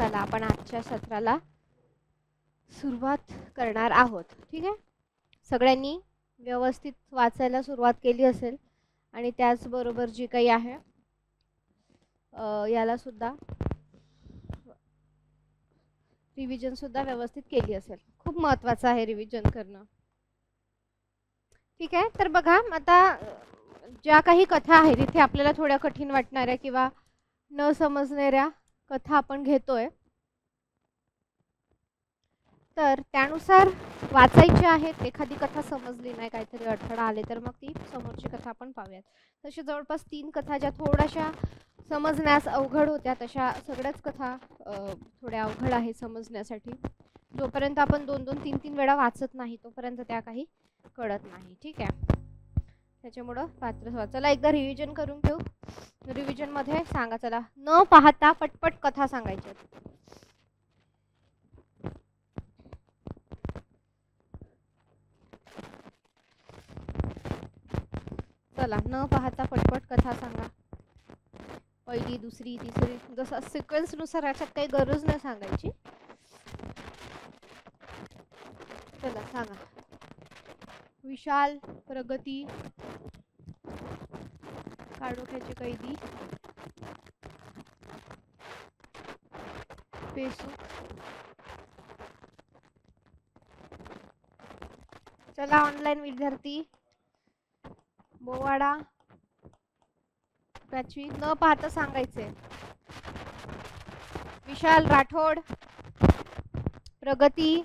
चला आपण आजच्या सत्राला सुरुवात करणार आहोत. ठीक आहे, सगळ्यांनी व्यवस्थित वाचायला सुरुवात केली असेल आणि त्याचबरोबर जी काही आहे याला सुद्धा रिव्हिजन सुद्धा व्यवस्थित केली असेल. खूप महत्त्वाचं आहे रिव्हिजन करणं. ठीक आहे, तर बघा आता ज्या काही कथा आहेत इथे आपल्याला थोड्या कठीण वाटणाऱ्या किंवा न समजणाऱ्या कथा आपण घेतोय, तर त्यानुसार वाचायची आहेत. एखादी कथा समजली नाही, काहीतरी अडथळा आले तर मग ती समोरची कथा आपण पाहूयात. तसे जवळपास 3 कथा ज्या थोड्याशा समजण्यास अवघड होत्या, तशा सगळ्याच कथा थोड्या अवघड आहे समजण्यासाठी. जोपर्यंत आपण 2-2, 3-3 वेळा वाचत नाही तोपर्यंत त्या काही कळत नाही. ठीक आहे, त्याच्यामुळं पात्र चला एकदा रिव्हिजन करून घेऊ. रिव्हिजन मध्ये सांगा, चला न पाहता पटपट कथा सांगायच्या. चला न पाहता पटपट कथा सांगा. पहिली, दुसरी, तिसरी, जसं सिक्वेन्स नुसार. याच्यात काही गरज नाही सांगायची. चला सांगा. विशाल, प्रगती, काळोख्याचे कैदी, पेसू. चला ऑनलाईन विद्यार्थी, बोवाडा, प्राची, न पाहता सांगायचे. विशाल, राठोड, प्रगती,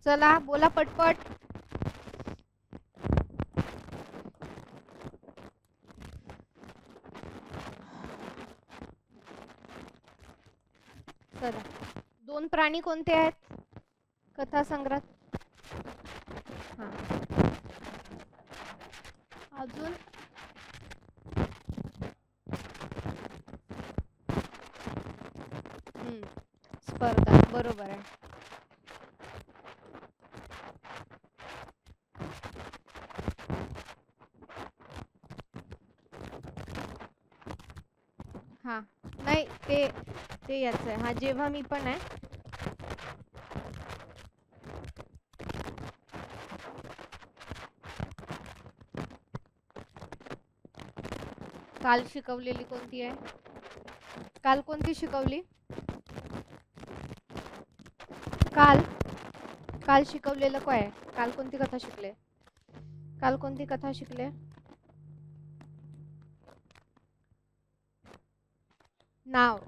चला बोला पटपट. चला 2 प्राणी कोणते आहेत कथा संग्रहात? हा, अजून स्पर्धा, बरोबर आहे. हा नाही ते याच आहे. हा जेव्हा मी पण आहे. काल शिकवलेली कोणती आहे? काल कोणती शिकवली? काल शिकवलेलं काय आहे? काल कोणती कथा शिकले? काल कोणती कथा शिकले? नाव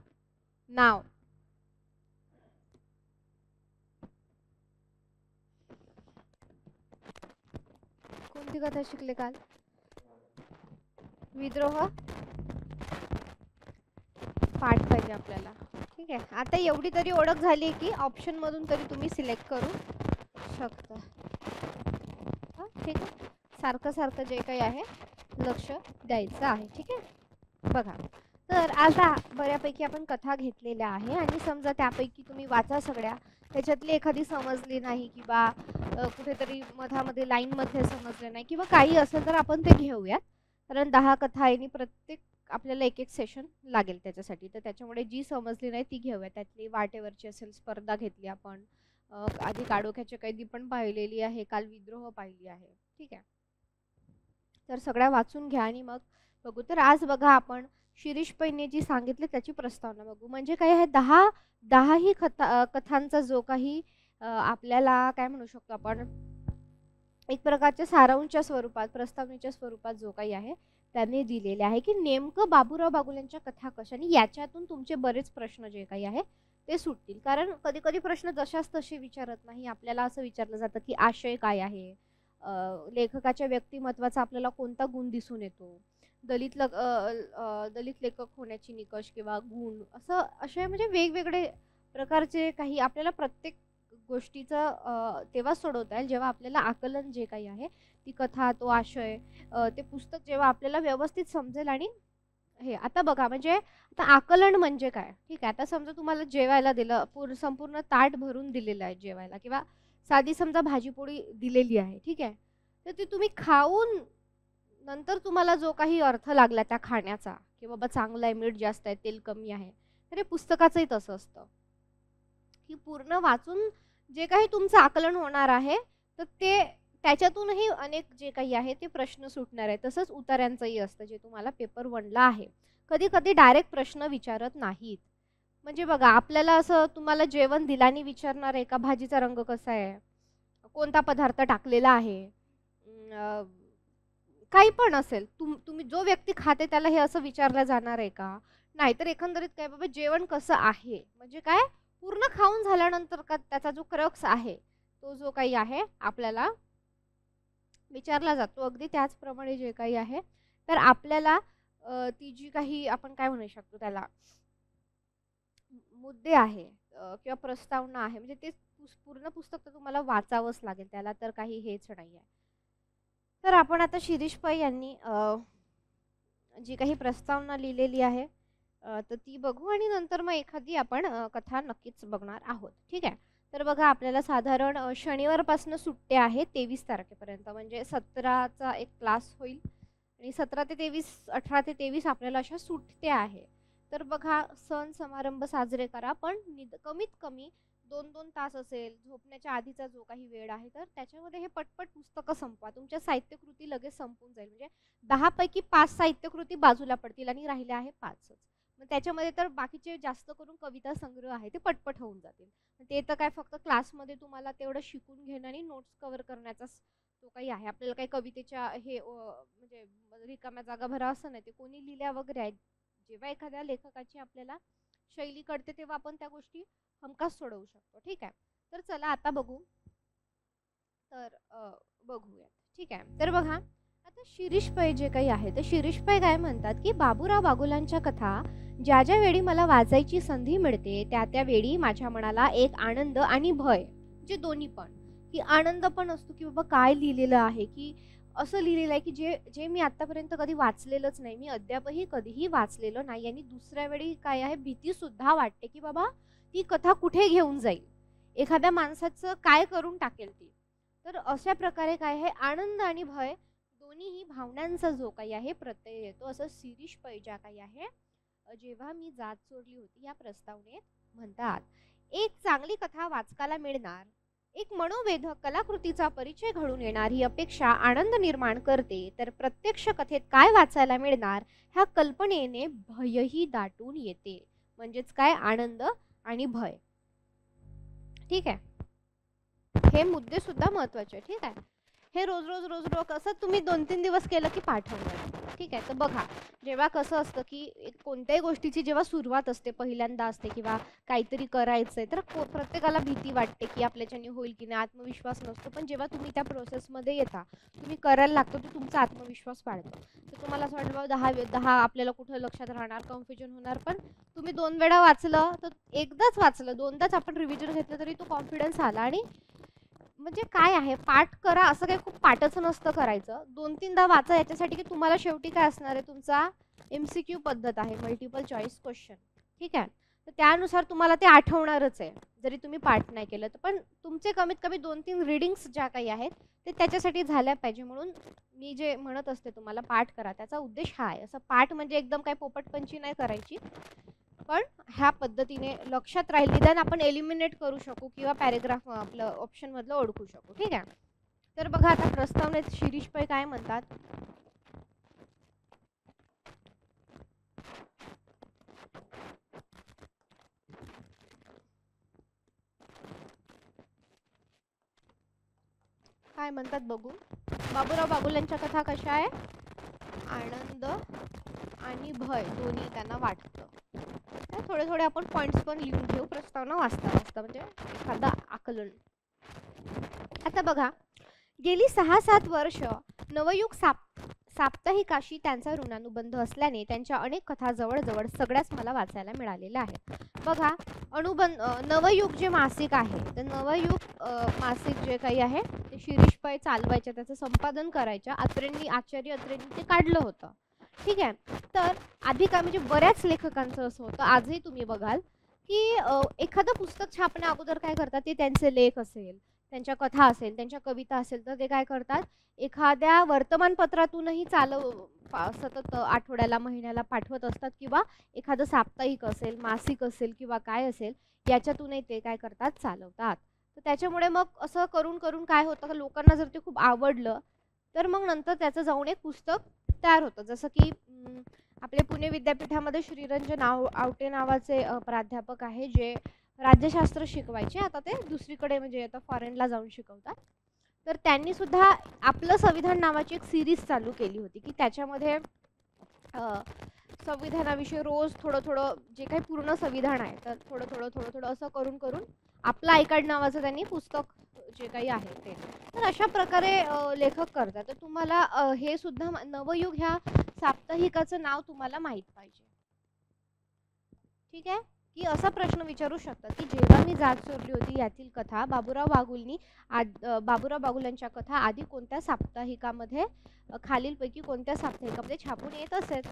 कोणती कथा शिकले काल? विद्रोह पाठ पाहिजे आपल्याला. ठीक आहे, आता एवढी तरी ओळख झाली की ऑप्शन मधून तरी तुम्ही सिलेक्ट करू शकता. ठीक आहे, सारखं जे काही आहे लक्ष द्यायचं आहे. ठीक आहे, बघा तर आता बऱ्यापैकी आपण कथा घेतलेल्या आहे आणि समजा त्यापैकी तुम्ही वाचा सगळ्या, त्याच्यातली एखादी समजली नाही किंवा कुठेतरी मधामध्ये लाईन मध्ये समजले नाही किंवा काही असेल तर आपण ते घेऊयात. कारण 10 कथा आहे आणि प्रत्येक आपल्याला एक सेशन लागेल त्याच्यासाठी. तर त्याच्यामुळे जी समजली नाही ती घेऊया. त्यातली वाटेवरची असेल, स्पर्धा घेतली आपण, आधी काळोख्याची कैदी पण पाहिलेली आहे, काल विद्रोह पाहिली आहे. ठीक आहे, तर सगळ्या वाचून घ्या आणि मग बघू. तर आज बघा आपण शिरीष पैने जी सांगितली त्याची प्रस्तावना बघू. म्हणजे काय आहे, 10 ही कथांचा जो काही आपल्याला काय म्हणू शकतो आपण, एक प्रकारच्या सारांशच्या स्वरूपात, प्रस्तावनेच्या स्वरूपात जो काही आहे त्यांनी दिलेले आहे की नेमकं बाबूराव बागुल्यांच्या कथा कशा, आणि याच्यातून तुमचे बरेच प्रश्न जे काही आहे ते सुटतील. कारण कधी कधी प्रश्न जशाच तसे विचारत नाही. आपल्याला असं विचारलं जातं की आशय काय आहे, लेखकाच्या व्यक्तिमत्वाचा आपल्याला कोणता गुण दिसून येतो, दलित लेखक होण्याची निकष किंवा गुण, असे म्हणजे वेगवेगळे प्रकारचे काही आपल्याला प्रत्येक गोष्टीचं तेव्हा सोडवता येईल जेव्हा आपल्याला आकलन जे काही आहे, ती कथा, तो आशय, ते पुस्तक जेव्हा आपल्याला व्यवस्थित समजेल. आणि हे आता बघा, म्हणजे आता आकलन म्हणजे काय? ठीक आहे, आता समजा तुम्हाला जेवायला दिलं, संपूर्ण ताट भरून दिलेलं आहे जेवायला, किंवा साधी समजा भाजीपोळी दिलेली आहे. ठीक आहे, तर ती तुम्ही खाऊन नंतर तुम्हाला जो काही अर्थ लागला त्या खाण्याचा, की बाबा चांगलं आहे, मीठ जास्त आहे, तेल कमी आहे, तर हे पुस्तकाचंही तसं असतं. की पूर्ण वाचून जे काही तुमचं आकलन होणार आहे तर ते त्याच्यातूनही अनेक जे काही आहे ते प्रश्न सुटणार आहे. तसंच उतार्यांचंही असतं जे तुम्हाला पेपर 1ला आहे. कधी कधी डायरेक्ट प्रश्न विचारत नाहीत. म्हणजे बघा आपल्याला असं तुम्हाला जेवण दिल्याने विचारणार आहे का भाजीचा रंग कसा आहे, कोणता पदार्थ टाकलेला आहे, काही पण असेल, तुम्ही जो व्यक्ती खाते त्याला हे असं विचारलं जाणार आहे का? नाही. तर एकंदरीत काय बाबा जेवण कसं आहे म्हणजे काय पूर्ण खाऊन झाल्यानंतर का त्याचा जो क्रक्स आहे तो जो काही आहे आपल्याला विचारला जातो. अगदी त्याचप्रमाणे जे काही आहे तर आपल्याला ती जी काही आपण काय म्हणू शकतो त्याला मुद्दे आहे किंवा प्रस्तावना आहे म्हणजे ते पूर्ण पुस्तक तर तुम्हाला वाचावंच लागेल, त्याला तर काही हेच नाही आहे. तर आपण आता शिरीष पै यांनी जी काही प्रस्तावना लिहिलेली आहे तर ती बघू आणि नंतर मग एखादी आपण कथा नक्कीच बघणार आहोत. ठीक आहे. तर बघा आपल्याला साधारण शनिवारपासून सुट्ट्या आहेत 23 तारखेपर्यंत, म्हणजे 17चा एक क्लास होईल आणि 17 ते 23 18 ते 23 आपल्याला अशा सुट्ट्या आहे. तर बघा सण समारंभ साजरे करा पण कमीत कमी 2-2 तास असेल झोपण्याच्या आधीचा जो काही वेळ आहे तर त्याच्यामध्ये हे पटपट पुस्तकं संपवा. तुमच्या साहित्यकृती लगेच संपून जाईल. म्हणजे 10 पैकी 5 साहित्यकृती बाजूला पडतील आणि राहिल्या आहे 5च. मग त्याच्यामध्ये तर बाकीचे जास्त करून कविता संग्रह आहे ते पटपट होऊन जातील. ते तर काय फक्त क्लासमध्ये तुम्हाला तेवढं शिकून घेणं आणि नोट्स कव्हर करण्याचा जो काही आहे. आपल्याला काही कवितेच्या हे म्हणजे रिकाम्या जागा भरा असं नाही, ते कोणी लिहिल्या वगैरे आहेत. जेव्हा एखाद्या लेखकाची आपल्याला शैली कळते तेव्हा आपण त्या गोष्टी हमखास सोडवू शकतो. ठीक आहे. तर चला आता बघू. तर बघूया. ठीक आहे. तर बघा आता शिरीष पै जे काही आहे तर शिरीष पै काय म्हणतात की बाबूराव बागुलांच्या कथा ज्या ज्या वेळी मला वाचायची संधी मिळते त्या त्या वेळी माझ्या मनाला एक आनंद आणि भय, जे दोन्ही पण, की आनंद पण असतो की बाबा काय लिहिलेलं आहे, की असं लिहिलेलं आहे की जे मी आतापर्यंत कधी वाचलेलंच नाही, मी अद्यापही कधीही वाचलेलं नाही. आणि दुसऱ्या वेळी काय आहे भीती सुद्धा वाटते की बाबा ती कथा कुठे घेऊन जाईल, एखाद्या माणसाचं काय करून टाकेल ती. तर अशा प्रकारे काय आहे आनंद आणि भय दोन्हीही भावनांचा जो काही आहे प्रत्यय येतो. असं शिरीष पै ज्या काही आहे जेव्हा मी जात सोडली होती या प्रस्तावनेत म्हणतात. एक चांगली कथा वाचकाला मिळणार, एक मनोवेधक कलाकृतीचा परिचय घडून येणार ही अपेक्षा आनंद निर्माण करते, तर प्रत्यक्ष कथेत काय वाचायला मिळणार ह्या कल्पनेने भयही दाटून येते. म्हणजेच काय आनंद आणि भय. ठीक आहे. हे मुद्दे सुद्धा महत्वाचे. ठीक आहे. हे रोज रोज रोज रोज असं तुम्ही 2-3 दिवस केलं की पाठ होणार. ठीक आहे. तर बघा जेव्हा कसं असतं की कोणत्याही गोष्टीची जेव्हा सुरुवात असते पहिल्यांदा असते किंवा काहीतरी करायचंय तर प्रत्येकाला भीती वाटते की आपल्याच्याने होईल की नाही, आत्मविश्वास नसतो. पण जेव्हा तुम्ही त्या प्रोसेसमध्ये येता तुम्ही करायला लागतो तर तुमचा आत्मविश्वास वाढतो. तर तुम्हाला असं वाटतं बाबा 10 आपल्याला कुठं लक्षात राहणार, कन्फ्युजन होणार, पण तुम्ही 2 वेळा वाचलं तर एकदाच वाचलं 2दाच आपण रिव्हिजन घेतलं तरी तो कॉन्फिडन्स आला. आणि म्हणजे काय आहे पाठ करा असं काही खूप पाठच नसतं करायचं, 2-3दा वाचा याच्यासाठी की तुम्हाला शेवटी काय असणार आहे तुमचा MCQ पद्धत आहे, मल्टिपल चॉईस क्वेश्चन. ठीक आहे. तर त्यानुसार तुम्हाला ते आठवणारच आहे जरी तुम्ही पाठ नाही केलं तर. पण तुमचे कमीत कमी 2-3 रीडिंग्स ज्या काही आहेत ते त्याच्यासाठी झाल्या पाहिजे. म्हणून मी जे म्हणत असते तुम्हाला पाठ करा त्याचा उद्देश हा आहे. असं पाठ म्हणजे एकदम काही पोपटपंची नाही करायची, पण ह्या पद्धतीने लक्षात राहील, निदान आपण एलिमिनेट करू शकू किंवा पॅरेग्राफ आपलं ऑप्शन मधलं ओळखू शकू. ठीक आहे. तर बघा आता प्रस्तावनेत शिरीष पै काय म्हणतात. काय म्हणतात बघू. बाबूराव बागुलांच्या कथा कशा आहे, आनंद आणि भय दोन्ही त्यांना वाटतं. थोडे थोडे आपण पॉइंट्स पण लिहून घेऊ प्रस्तावना वाचता वाचता, म्हणजे एखादा आकलन. आता बघा गेली 6-7 वर्ष नवयुग साप्ताहिकाशी त्यांचा ऋणानुबंध असल्याने त्यांच्या अनेक कथा जवळजवळ सगळ्याच मला वाचायला मिळालेल्या आहेत. बघा नवयुग जे मासिक आहे तर नवयुग मासिक जे काही आहे ते शिरीष पै चालवायच्या, त्याचं संपादन करायच्या. आचार्य अत्रेंनी ते काढलं होतं. ठीक आहे. तर आधी काय म्हणजे बऱ्याच लेखकांचं असं होतं, आजही तुम्ही बघाल की एखादं पुस्तक छापण्या अगोदर काय करतात ते त्यांचे लेख असेल त्यांच्या कथा असेल, त्यांच्या कविता असेल, तर ते काय करतात, एखाद्या वर्तमानपत्रातूनही सतत आठवड्याला महिन्याला पाठवत असतात, किंवा एखादं साप्ताहिक असेल, मासिक असेल किंवा काय असेल, याच्यातूनही ते काय करतात, चालवतात. तर त्याच्यामुळे मग असं करून करून काय होतं, का लोकांना जर ते खूप आवडलं तर मग नंतर त्याचं जाऊन एक पुस्तक तयार होतं. जसं की आपले पुणे विद्यापीठामध्ये श्रीरंजन आवटे नावाचे प्राध्यापक आहे, जे राज्यशास्त्र शिकवायचे. आता ते दुसरीकडे म्हणजे आता फॉरेनला जाऊन शिकवतात. तर त्यांनी सुद्धा आपलं संविधान नावाची एक सिरीज चालू केली होती, की त्याच्यामध्ये संविधानाविषयी रोज थोडं थोडं जे काही पूर्ण संविधान आहे तर थोडं थोडं थोडं थोडं असं करून करून आपलं आय कार्ड नावाचं त्यांनी पुस्तक जे काही आहे ते. तर अशा प्रकारे लेखक करतात. तर तुम्हाला हे सुद्धा नवयुग ह्या साप्ताहिकाचं नाव तुम्हाला माहीत पाहिजे. ठीक आहे, की असा प्रश्न विचारू शकतात की जेव्हा मी जात चोरली होती यातील कथा बाबूराव बागुल यांच्या कथा आधी कोणत्या साप्ताहिकामध्ये, खालीलपैकी कोणत्या साप्ताहिकामध्ये छापून येत असेल.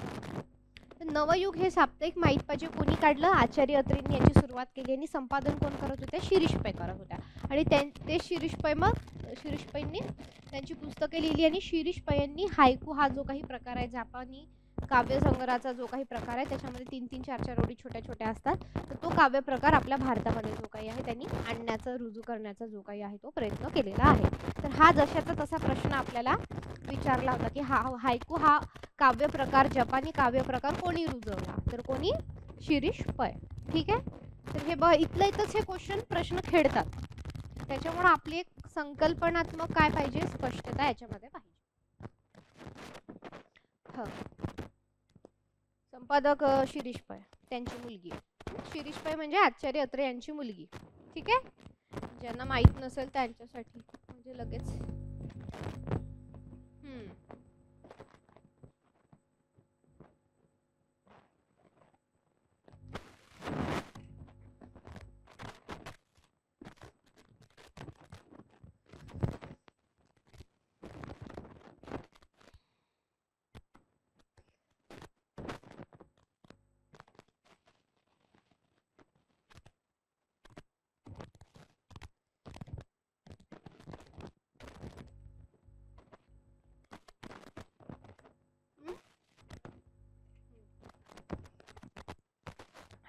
नवयुग हे साप्ताहिक माहीत पाहिजे. कोणी काढलं, आचार्य अत्रेंनी याची सुरुवात केली आणि संपादन कोण करत होत्या, शिरीष पै करत होत्या. आणि ते शिरीष पैंनी त्यांची पुस्तके लिहिली. आणि शिरीष पै यांनी हायकू हा जो काही प्रकार आहे, जापानी काव्यसंग्रहाचा जो काही प्रकार आहे, त्याच्यामध्ये 3-3, 4-4 ओळी छोट्या छोट्या असतात, तर तो काव्य प्रकार आपल्या भारतामध्ये जो काही आहे त्यांनी आणण्याचा, रुजू करण्याचा जो काही आहे तो प्रयत्न केलेला आहे. तर हा जशाचा तसा प्रश्न आपल्याला विचारला होता की हायकू हा काव्य प्रकार, जपानी काव्य प्रकार कोणी रुजवला, तर कोणी, शिरीष पै. ठीक आहे, तर हे इथंच हे प्रश्न खेळतात. त्याच्यामुळे आपली एक संकल्पनात्मक काय पाहिजे, स्पष्टता याच्यामध्ये पाहिजे. संपादक शिरीष पै, त्यांची मुलगी. शिरीष पै म्हणजे आचार्य अत्रे यांची मुलगी. ठीक आहे, ज्यांना माहित नसेल त्यांच्यासाठी म्हणजे लगेच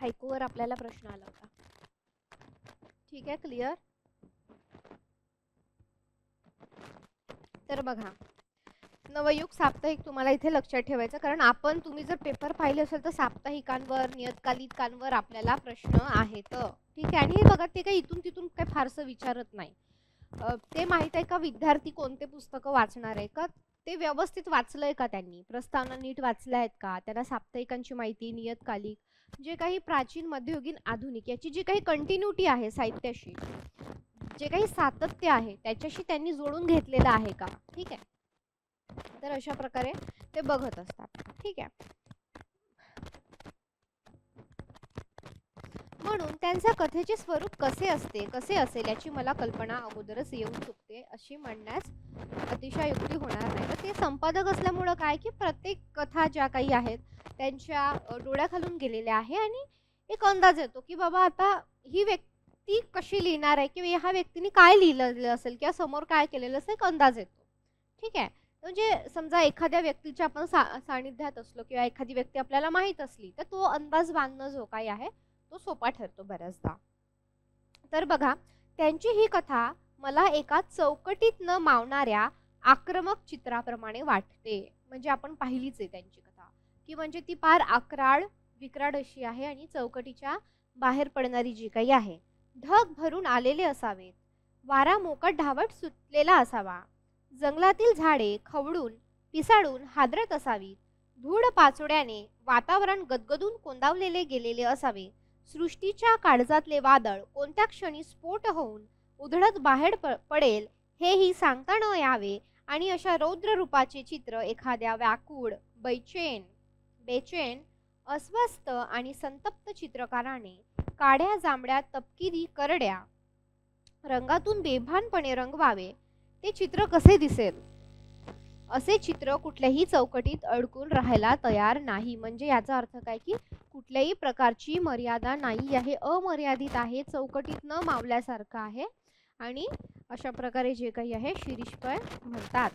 हायकूवर आपल्याला प्रश्न आला होता. ठीक आहे, क्लिअर. तर बघा, नवयुग साप्ताहिक तुम्हाला इथे लक्षात ठेवायचं, कारण तुम्ही जर पेपर पाहिले असेल तर साप्ताहिकांवर, नियतकालिकांवर आपल्याला प्रश्न आहेत. ठीक आहे, आणि हे बघा, ते काही इथून तिथून काही फारसं विचारत नाही. ते माहित आहे का विद्यार्थी कोणते पुस्तकं वाचणार आहे का, ते व्यवस्थित वाचलंय का, त्यांनी प्रस्तावना नीट वाचल्या आहेत का, त्यांना साप्ताहिकांची माहिती, नियतकालिक, जे काही प्राचीन, मध्ययुगीन, आधुनिक याची जी काही कंटिन्युटी आहे साहित्याशी, जे काही सातत्य आहे त्याच्याशी त्यांनी जोडून घेतलेलं आहे का. ठीक आहे, तर अशा प्रकारे ते बघत असतात. ठीक आहे, म्हणून त्यांच्या कथेचे स्वरूप कसे असेल याची मला कल्पना अगोदरच येऊ चुकते, अशी म्हणण्यास अतिशयोक्ती होणार नाही. तर ते संपादक असल्यामुळं काय, की प्रत्येक कथा ज्या काही आहेत त्यांच्या डोळ्याखालून गेलेल्या आहे, आणि एक अंदाज येतो की बाबा आता ही व्यक्ती कशी लिहिणार आहे, किंवा ह्या व्यक्तीने काय लिहिलेलं असेल, किंवा समोर काय केलेलं असेल, एक अंदाज येतो. ठीक आहे, म्हणजे समजा एखाद्या व्यक्तीच्या आपण सानिध्यात असलो, किंवा एखादी व्यक्ती आपल्याला माहीत असली, तर तो अंदाज बांधणं जो काही आहे तो सोपा ठरतो बऱ्याचदा. तर बघा, त्यांची ही कथा मला एका चौकटीत न मावणाऱ्या आक्रमक चित्राप्रमाणे वाटते. म्हणजे आपण पाहिलीच आहे त्यांची कथा, की म्हणजे ती फार विक्राड अशी आहे, आणि चौकटीच्या बाहेर पडणारी जी काही आहे. ढग भरून आलेले असावेत, वारा मोकट धावत सुटलेला असावा, जंगलातील झाडे खवळून पिसाळून हादरत असावीत, धूळ पाचोड्याने वातावरण गदगदून कोंदावलेले गेलेले असावे, सृष्टीच्या काळजातले वादळ कोणत्या क्षणी स्फोट होऊन उधळत बाहेर पडेल हेही सांगता न यावे, आणि अशा रौद्र रूपाचे चित्र एखाद्या व्याकुळ, बेचैन, अस्वस्थ आणि संतप्त चित्रकाराने काळ्या जांभळ्या तपकिरी करड्या रंगातून बेभानपणे रंगवावे, ते चित्र कसे दिसेल. असे चित्र कुठल्याही चौकटीत अडकून राहायला तयार नाही. म्हणजे याचा अर्थ काय, की कुठल्याही प्रकारची मर्यादा नाही आहे, अमर्यादित आहे, चौकटीत न मावल्यासारखं आहे, आणि अशा प्रकारे जे काही आहे शिरीषपय म्हणतात.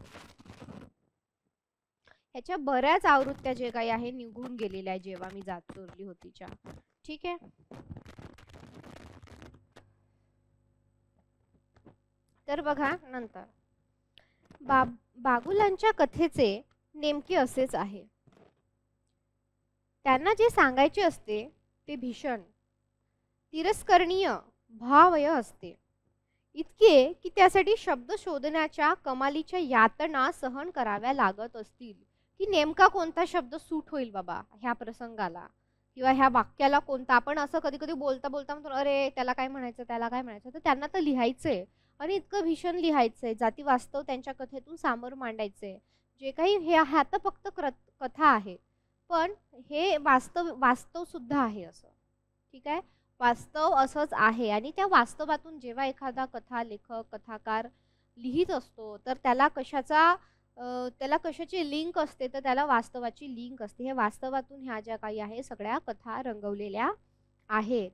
ह्याच्या बऱ्याच आवृत्त्या जे काही आहे निघून गेलेल्या आहे जेव्हा मी जात चोरली होतीच्या. ठीक आहे. तर बघा नंतर बागुलांच्या कथेचे नेमके असेच आहे. त्यांना जे सांगायचे असते ते भीषण तिरस्करणीय भावय असते, इतके की त्यासाठी शब्द शोधण्याच्या कमालीच्या यातना सहन कराव्या लागत असतील की नेमका कोणता शब्द सूट होईल बाबा ह्या प्रसंगाला किंवा ह्या वाक्याला कोणता. आपण असं कधी कधी बोलता बोलता म्हणतो अरे त्याला काय म्हणायचं त्याला काय म्हणायचं, तर त्यांना तर लिहायचंय आणि इतकं भीषण लिहायचंय, जाती वास्तव त्यांच्या कथेतून समोर मांडायचंय. जे काही हे आता फक्त कथा आहे पण हे वास्तव सुद्धा आहे असं. ठीक आहे. वास्तव असंच आहे आणि त्या वास्तवातून जेव्हा एखादा कथा लेखक कथाकार लिहित असतो तर त्याला कशाची लिंक असते, तर त्याला वास्तवाची लिंक असते. हे वास्तवातून ह्या ज्या काही आहे सगळ्या कथा रंगवलेल्या आहेत,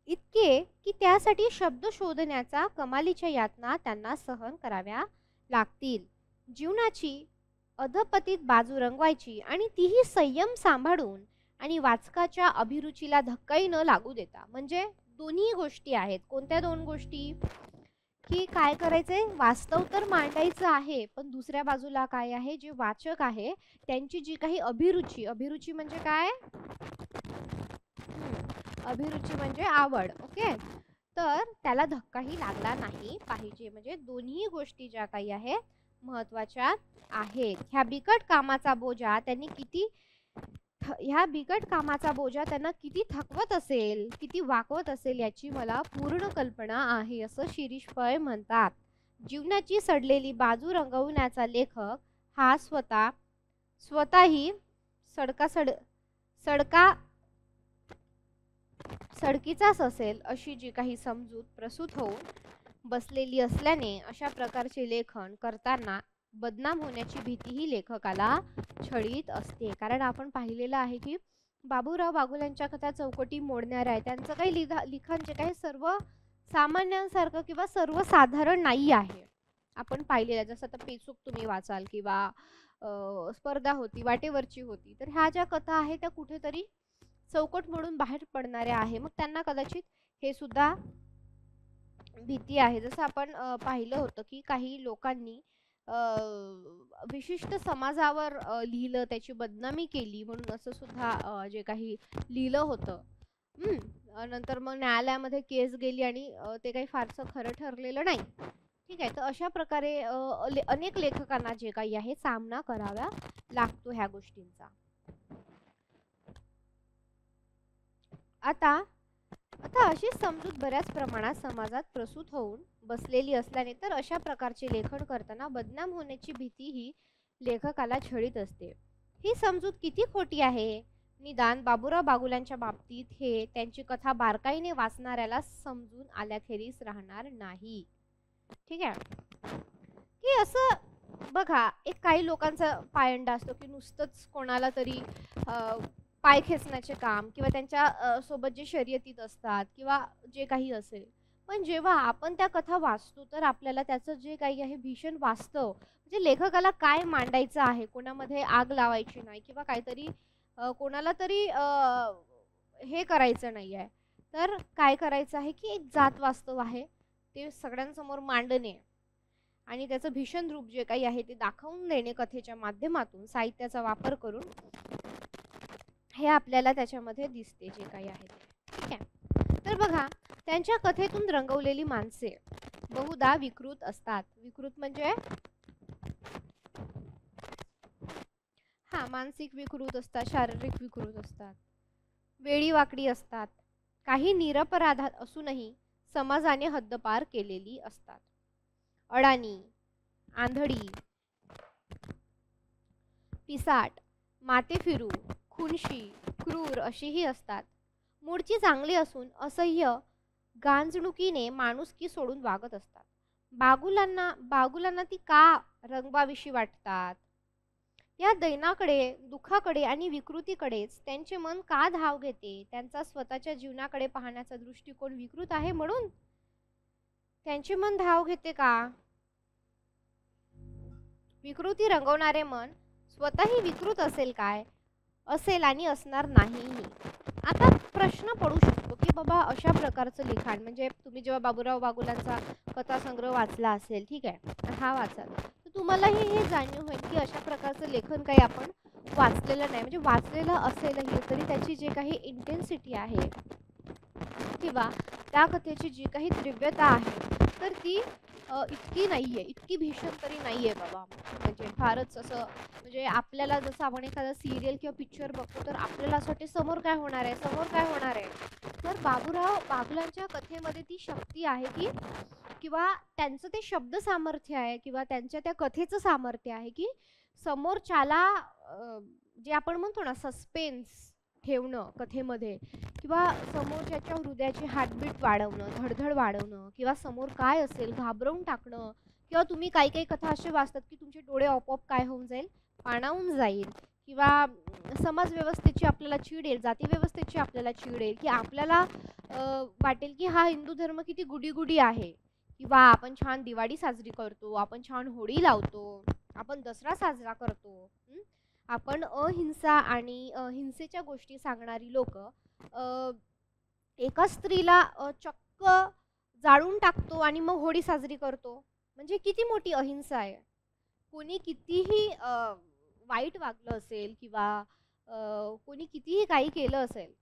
इतके की त्यासाठी शब्द शोधण्याचा कमालीच्या यातना त्यांना सहन कराव्या लागतील. जीवनाची अधपतीत बाजू रंगवायची आणि तीही संयम सांभाळून आणि वाचकाच्या अभिरुचीला धक्काही न लागू देता. म्हणजे दोन्ही गोष्टी आहेत. कोणत्या दोन गोष्टी? की काय करायचंय, वास्तव तर मांडायचं आहे पण दुसऱ्या बाजूला काय आहे, जे वाचक आहे त्यांची जी काही अभिरुची म्हणजे काय, अभिरुची म्हणजे आवड. ओके, तर त्याला धक्काही लागला नाही पाहिजे. म्हणजे दोन्ही गोष्टी ज्या काही आहेत महत्वाच्या आहेत. ह्या बिकट कामाचा बोजा त्यांना किती थकवत असेल, किती वाकवत असेल याची मला पूर्ण कल्पना आहे असं शिरीष पै म्हणतात. जीवनाची सडलेली बाजू रंगवण्याचा लेखक हा स्वतःही सडकीचाच असेल अशी जी काही समजूत प्रसूत होऊन बसलेली असल्याने अशा प्रकारचे लेखन करताना बदनाम होण्याची भीतीही लेखकाला छळीत असते. कारण आपण पाहिलेलं आहे की बाबूराव बागुलांच्या कथा चौकटी मोडणाऱ्या आहे. त्यांचं काही लिखाण जे काही सर्व सामान्यांसारखं किंवा सर्वसाधारण नाही आहे. आपण पाहिलेलं जसं आता पेचूक तुम्ही वाचाल किंवा स्पर्धा होती, वाटेवरची होती, तर ह्या ज्या कथा आहेत त्या कुठेतरी चौकट मोडून बाहेर पडणाऱ्या आहे. मग त्यांना कदाचित हे सुद्धा भीती आहे. जसं आपण पाहिलं होतं की काही लोकांनी विशिष्ट समाजावर लिहिलं, त्याची बदनामी केली म्हणून असं सुद्धा जे काही लिहिलं होतं. नंतर मग न्यायालयामध्ये केस गेली आणि ते काही फारसं खरं ठरलेलं नाही. ठीक आहे. तर अशा प्रकारे अनेक लेखकांना जे काही आहे सामना करावा लागतो ह्या गोष्टींचा. आता अशी समजूत बऱ्याच प्रमाणात समाजात प्रसूत होऊन बसलेली असल्याने तर अशा प्रकारचे लेखन करताना बदनाम होण्याची भीती ही लेखकाला छळीत असते. ही समजूत किती खोटी आहे, निदान बाबूराव बागुलांच्या बाबतीत हे त्यांची कथा बारकाईने वाचणाऱ्याला समजून आल्याखेरीस राहणार नाही. ठीक आहे. की असं बघा, एक काही लोकांचा पायंडा असतो की नुसतंच कोणाला तरी पाय खेचण्याचे काम किंवा त्यांच्या सोबत जे शर्यतीत असतात किंवा जे काही असेल, पण जेव्हा आपण त्या कथा वाचतो तर आपल्याला त्याचं जे काही आहे भीषण वास्तव, म्हणजे लेखकाला काय मांडायचं आहे, कोणामध्ये आग लावायची नाही किंवा काहीतरी कोणाला तरी हे करायचं नाही आहे, तर काय करायचं आहे की एक जात वास्तव आहे ते सगळ्यांसमोर मांडणे आणि त्याचं भीषण रूप जे काही आहे ते दाखवून देणे कथेच्या माध्यमातून, साहित्याचा वापर करून, हे आपल्याला त्याच्यामध्ये दिसते जे काही आहे. ठीक आहे. तर बघा, त्यांच्या कथेतून रंगवलेली माणसे बहुधा विकृत असतात. विकृत म्हणजे मानसिक विकृत असतात, शारीरिक विकृत असतात, वेडीवाकडी असतात, काही निरपराध असूनही समाजाने हद्दपार केलेली असतात. अडाणी, आंधळी, पिसाट, माथेफिरू, खुनशी, क्रूर अशीही असतात. मूळची चांगली असून असह्य गांजणुकीने माणुसकी सोडून वागत असतात. बागुलांना ती का रंगवाविषयी वाटतात? या दैनाकडे, दुःखाकडे आणि विकृतीकडेच त्यांचे मन का धाव घेते? त्यांचा स्वतःच्या जीवनाकडे पाहण्याचा दृष्टिकोन विकृत आहे म्हणून? त्यांचे मन धाव घेते का? विकृती रंगवणारे मन स्वतःही विकृत असेल काय? असेल आणि असणार नाहीही. आता प्रश्न पडू शकतो की बाबा अशा प्रकारचं लिखाण म्हणजे तुम्ही जेव्हा बाबूराव बागुलांचा कथासंग्रह वाचला असेल, ठीक आहे, हा वाचाल, तर तुम्हालाही हे जाणीव होईल की अशा प्रकारचं लेखन काही आपण वाचलेलं नाही. म्हणजे वाचलेलं असेलही तरी त्याची जे काही इंटेन्सिटी आहे किंवा त्या कथेची जी काही दिव्यता आहे तर ती इतकी नाहीये, इतकी भीषण तरी नाहीये बाबा. म्हणजे फारच असं, म्हणजे आपल्याला जसं आपण एखादा सिरियल किंवा पिक्चर बघतो तर आपल्याला असं वाटते समोर काय होणार आहे, समोर काय होणार आहे. तर बाबूराव बागुलांच्या कथेमध्ये ती शक्ती आहे की, किंवा त्यांचं ते शब्द सामर्थ्य आहे किंवा त्यांच्या त्या कथेचं सामर्थ्य आहे की समोरच्याला जे आपण म्हणतो ना सस्पेन्स ठेवणं कथेमध्ये, किंवा समोरच्याच्या हृदयाची हार्टबीट वाढवणं, धडधड वाढवणं, किंवा समोर काय असेल घाबरवून टाकणं, किंवा तुम्ही काही काही कथा असे वाचतात की तुमचे डोळे आपोआप काय होऊन जाईल, पाणावून जाईल, किंवा समाज व्यवस्थेची आपल्याला चीड येईल, जाती व्यवस्थेची आपल्याला चीड येईल, की आपल्याला वाटेल की हा हिंदू धर्म किती गुडी गुडी आहे, किंवा आपण छान दिवाळी साजरी करतो, आपण छान होळी लावतो, आपण दसरा साजरा करतो, आपण अहिंसा आणि हिंसेच्या गोष्टी सांगणारी लोक एका स्त्रीला चक्क जाळून टाकतो आणि मग होळी साजरी करतो. म्हणजे किती मोठी अहिंसा आहे. कोणी कितीही वाईट वागलं असेल किंवा कोणी कितीही काही केलं असेल,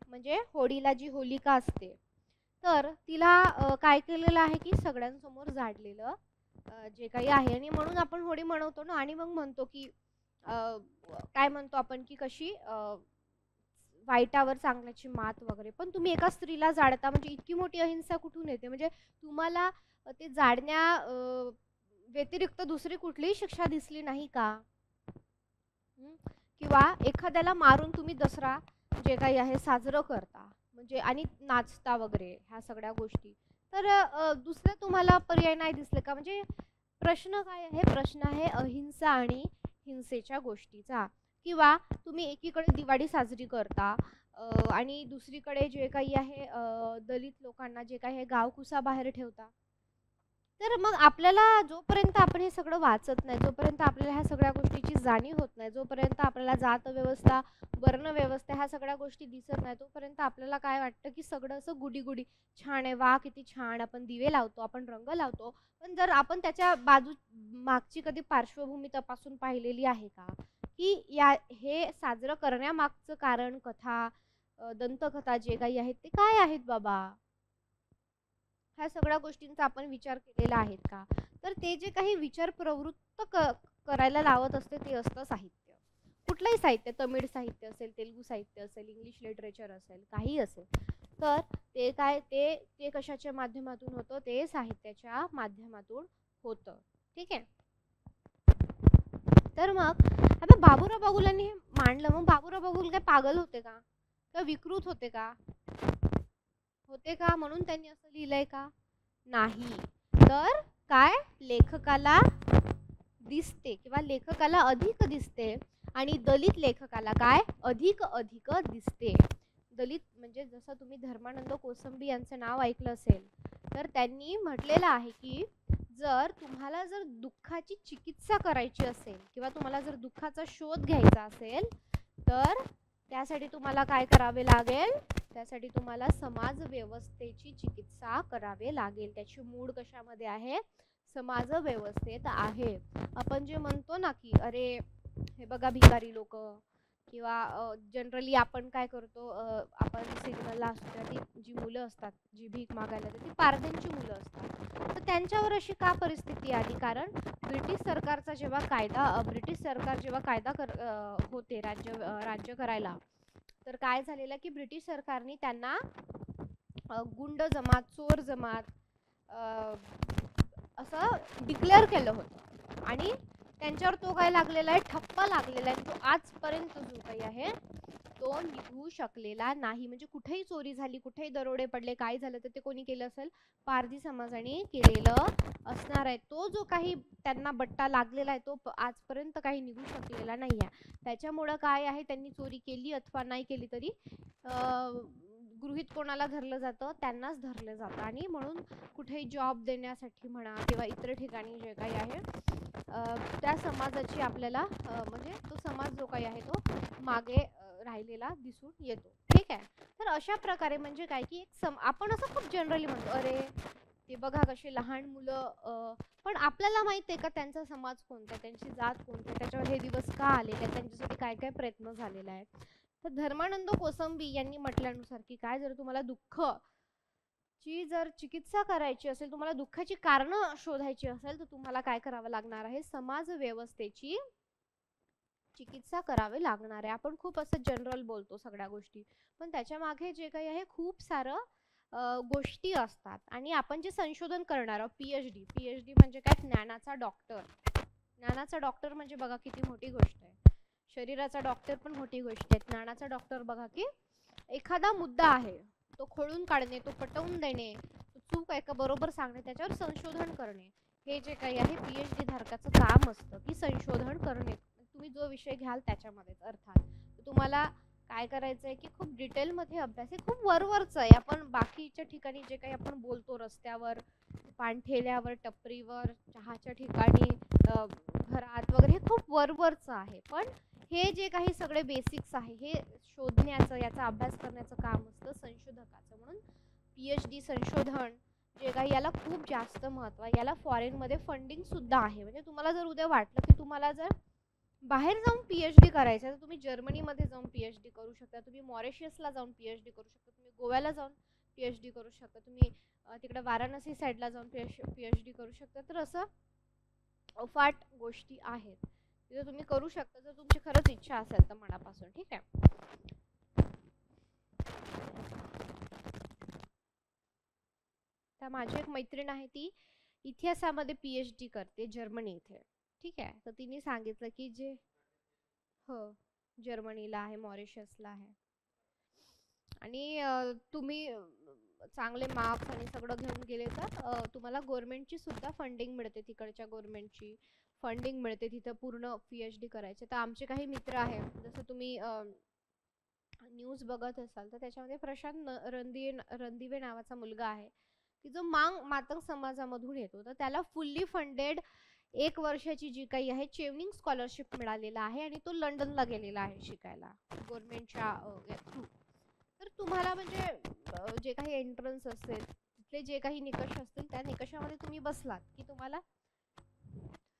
म्हणजे होळीला जी होलिका असते तर तिला काय केलेलं आहे की सगळ्यांसमोर जाळलेलं जे काही आहे, आणि म्हणून आपण होळी मनवतो ना, आणि मग म्हणतो की काय म्हणतो आपण की कशी वाईटावर चांगल्याची मात वगैरे. पण तुम्ही एका स्त्रीला जाळता म्हणजे इतकी मोठी अहिंसा कुठून येते? म्हणजे तुम्हाला ते जाळण्या व्यतिरिक्त दुसरी कुठलीही शिक्षा दिसली नाही का? किंवा एखाद्याला मारून तुम्ही दसरा जे काही आहे साजरं करता म्हणजे आणि नाचता वगैरे ह्या सगळ्या गोष्टी, तर दुसरं तुम्हाला पर्याय नाही दिसले का? म्हणजे प्रश्न काय आहे? प्रश्न आहे अहिंसा आणि हिंसेच्या गोष्टीचा. किंवा तुम्ही एकीकडे दिवाळी साजरी करता आणि दुसरीकडे जे काही आहे दलित लोकांना जे काही आहे गावकुसा बाहेर ठेवता. तर मग आपल्याला जोपर्यंत आपण हे सगळं वाचत नाही, जोपर्यंत आपल्याला ह्या सगळ्या गोष्टीची जाणीव होत नाही, जोपर्यंत आपल्याला जात व्यवस्था, वर्ण व्यवस्था ह्या सगळ्या गोष्टी दिसत नाही, तोपर्यंत आपल्याला काय वाटतं की सगळं असं गुडी गुडी छान आहे, वा किती छान, आपण दिवे लावतो, आपण रंग लावतो. पण जर आपण त्याच्या मागची कधी पार्श्वभूमी तपासून पाहिलेली आहे का, की या हे साजरं करण्यामागचं कारण, कथा, दंतकथा जे काही आहेत ते काय आहेत बाबा? ह्या सगळ्या गोष्टींचा आपण विचार केलेला आहे का? तर ते जे काही विचार प्रवृत्त करायला लावत असते ते असतं साहित्य. कुठलंही साहित्य, तमिळ साहित्य असेल, तेलुगू साहित्य असेल, इंग्लिश लिटरेचर असेल, काही असेल, तर ते काय ते कशाच्या माध्यमातून होतं? ते साहित्याच्या माध्यमातून होतं. ठीक आहे. तर मग आता बाबूराव बागुलांनी हे मांडलं, मग बाबूराव बागुल काय पागल होते का? का विकृत होते का? होते का म्हणून त्यांनी असं लिहिलंय का? नाही. तर काय लेखकाला दिसते किंवा लेखकाला अधिक दिसते आणि दलित लेखकाला काय अधिक अधिक दिसते. दलित म्हणजे जसं तुम्ही धर्मानंद कोसंबी यांचं नाव ऐकलं असेल तर त्यांनी म्हटलेलं आहे की जर तुम्हाला जर दुःखाची चिकित्सा करायची असेल किंवा तुम्हाला जर दुःखाचा शोध घ्यायचा असेल तर त्यासाठी तुम्हाला काय करावे लागेल? त्यासाठी तुम्हाला समाज व्यवस्थेची चिकित्सा करावे लागेल. त्याची मूळ कशामध्ये आहे? समाज व्यवस्थेत आहे. आपण जे म्हणतो ना की अरे हे बघा भिकारी लोक, किंवा जनरली आपण काय करतो, आपण सिग्नलला असतो ती जी मुलं असतात जी भीक मागायला ती पारध्यांची मुलं असतात. तर त्यांच्यावर अशी का परिस्थिती आली? कारण ब्रिटिश सरकारचा जेव्हा कायदा ब्रिटिश सरकार जेव्हा कायदा होते राज्य करायला, तर काय झालेलं की ब्रिटिश सरकारने त्यांना गुंड जमात, चोर जमात असं डिक्लेअर केलं होतं आणि त्यांच्यावर तो काय लागलेला आहे? ठप्पा लागलेला आहे. तो आजपर्यंत जो काही आहे तो निघू शकलेला नाही. म्हणजे कुठेही चोरी झाली, कुठेही दरोडे पडले, काय झालं तर ते कोणी केलं असेल? पारधी समाजाने केलेलं असणार आहे. तो जो काही त्यांना बट्टा लागलेला आहे तो आजपर्यंत काही निघू शकलेला नाही आहे. त्याच्यामुळं काय आहे, त्यांनी चोरी केली अथवा नाही केली तरी गृहीत कोणाला धरलं जातं, त्यांनाच धरलं जातं. आणि म्हणून कुठेही जॉब देण्यासाठी म्हणा किंवा इतर ठिकाणी जे काही आहे त्या समाजाची आपल्याला म्हणजे तो समाज जो काही आहे तो मागे राहिलेला दिसून येतो. ठीक आहे. तर अशा प्रकारे म्हणजे काय की आपण असं खूप जनरली म्हणतो, अरे ते बघा कशी लहान मुलं, पण आपल्याला माहिती आहे का त्यांचा समाज कोणता, त्यांची जात कोणती, त्याच्यावर हे दिवस का आलेले आहेत, त्यांच्यासाठी काय काय प्रयत्न झालेला आहे. तर धर्मानंद कोसंबी यांनी म्हटल्यानुसार की काय, जर तुम्हाला ची जर चिकित्सा करायची असेल, तुम्हाला दुःखाची कारणं शोधायची असेल, तर तुम्हाला काय करावं लागणार आहे, समाज व्यवस्थेची चिकित्सा करावी लागणार आहे. आपण खूप असं जनरल बोलतो सगळ्या गोष्टी, पण त्याच्या मागे जे काही आहे खूप सारं गोष्टी असतात. आणि आपण जे संशोधन करणार आहोत, पीएचडी म्हणजे काय, ज्ञानाचा डॉक्टर. ज्ञानाचा डॉक्टर म्हणजे बघा किती मोठी गोष्ट आहे. शरीराचा डॉक्टर पण मोठी गोष्ट आहे. ज्ञानाचा डॉक्टर बघा की एखादा मुद्दा आहे तो खोडून काढणे, तो पटवून देणे, तो चूक आहे का बरोबर सांगणे, त्याच्यावर संशोधन करणे, हे जे काही आहे पीएचडी धारकाचं काम असतं की संशोधन करणे. तुम्ही जो विषय घ्याल त्याच्यामध्येच अर्थात तुम्हाला काय करायचं आहे की खूप डिटेलमध्ये अभ्यास आहे, खूप वरवरचं आहे. आपण बाकीच्या ठिकाणी जे काही आपण बोलतो, रस्त्यावर, पानठेल्यावर, टपरीवर, चहाच्या ठिकाणी, घरात वगैरे, हे खूप वरवरचं आहे. पण हे जे काही सगळे बेसिक्स आहे हे शोधण्याचं, याचा अभ्यास करण्याचं काम असतं संशोधकाचं. म्हणून पीएचडी संशोधन जे काही याला खूप जास्त महत्त्व आहे. याला फॉरेनमध्ये फंडिंग सुद्धा आहे. म्हणजे तुम्हाला जर उद्या वाटलं की तुम्हाला जर बाहेर जाऊन पीएचडी करायचं आहे, तर तुम्ही जर्मनीमध्ये जाऊन पीएचडी करू शकता, तुम्ही मॉरिशसला जाऊन पीएचडी करू शकता, तुम्ही गोव्याला जाऊन पीएचडी करू शकता, तुम्ही तिकडे वाराणसी साईडला जाऊन पीएचडी करू शकता. तर असं अफाट गोष्टी आहेत तिथे तुम्ही करू शकता, जर तुमची खरंच इच्छा असेल तर मनापासून. ठीक आहे. तर माझी एक मैत्रीण आहे, ती इतिहासामध्ये पीएचडी करते जर्मनी इथे. ठीक आहे. तर तिने सांगितलं की जे हो जर्मनीला आहे, मॉरिशसला आहे. आणि तुम्ही चांगले मार्क्स आणि सगळं घेऊन गेले तर तुम्हाला गव्हर्नमेंटची सुद्धा फंडिंग मिळते, तिकडच्या गव्हर्नमेंटची फंडिंग मिळते तिथं पूर्ण पीएचडी करायचे. तर आमचे काही मित्र आहेत, जसं तुम्ही न्यूज बघत असाल तर त्याच्यामध्ये प्रशांत रणदिवे नावाचा मुलगा आहे की जो मातंग समाजामधून येतो. तर त्याला फुल्ली फंडेड 1 वर्षाची जी काही आहे चेवनिंग स्कॉलरशिप मिळालेला आहे आणि तो लंडनला गेलेला आहे शिकायला गव्हर्नमेंटच्या थ्रू. तर तुम्हाला म्हणजे जे काही एंट्रन्स असेल, तिथले जे काही निकष असतील, त्या निकषामध्ये तुम्ही बसलात की तुम्हाला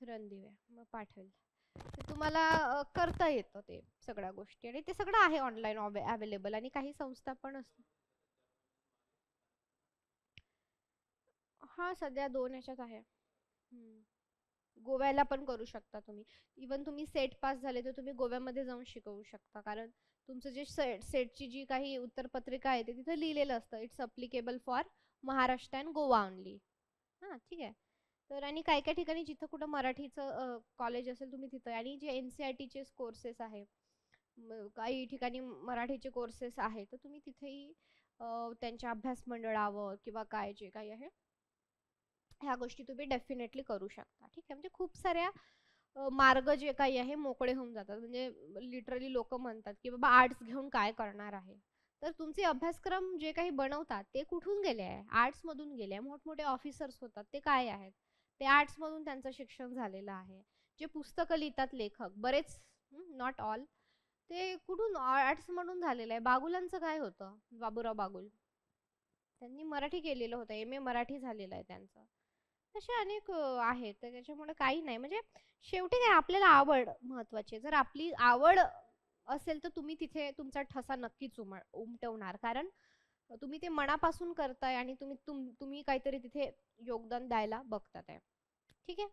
रणदिवे मग पाठवेल, तर तुम्हाला करता येतं ते सगळ्या गोष्टी. आणि ते सगळं आहे ऑनलाईन अवेलेबल. आणि काही संस्था पण असतात. हा सध्या 2 ह्याच्यात आहे. गोव्याला पण करू शकता तुम्ही. इवन तुम्ही सेट पास झाले तर तुम्ही गोव्यामध्ये जाऊन शिकवू शकता, कारण तुमचं जे सेटची जी काही उत्तरपत्रिका आहे ते तिथे लिहिलेलं असतं, it's applicable for Maharashtra and Goa only. हां ठीक आहे. तर आणि काय काय ठिकाणी जिथं कुठं मराठीचं कॉलेज असेल तुम्ही तिथं, आणि जे NCERTचे कोर्सेस आहे, काही ठिकाणी मराठीचे कोर्सेस आहे, तर तुम्ही तिथेही त्यांच्या अभ्यास मंडळावर किंवा काय जे काही आहे ह्या गोष्टी तुम्ही डेफिनेटली करू शकता. ठीक आहे. म्हणजे खूप साऱ्या मार्ग जे काही आहे मोकळे होऊन जातात. म्हणजे लिटरली लोक म्हणतात की बाबा आर्ट्स घेऊन काय करणार आहे, तर तुमचे अभ्यासक्रम जे काही बनवतात ते कुठून गेले आहे, आर्ट्स मधून गेले आहे. मोठमोठे ऑफिसर्स होतात ते काय आहेत, ते आर्ट्स मधून त्यांचं शिक्षण झालेलं आहे. जे पुस्तकं लिहितात लेखक बरेच, नॉट ऑल, ते कुठून आर्ट्स मधून झालेलं आहे. बागुलांचं काय होतं, बाबूराव बागुल, त्यांनी मराठी केलेलं होतं, MA मराठी झालेलं आहे त्यांचं. तसे अनेक आहेत. तर त्याच्यामुळे काही नाही. म्हणजे शेवटी काय, आपल्याला आवड महत्वाची आहे. जर आपली आवड असेल तर तुम्ही तिथे तुमचा ठसा नक्कीच उमटवणार, कारण तुम्ही ते मनापासून करताय आणि तुम्ही काहीतरी तिथे योगदान द्यायला बघतात आहे. ठीक आहे.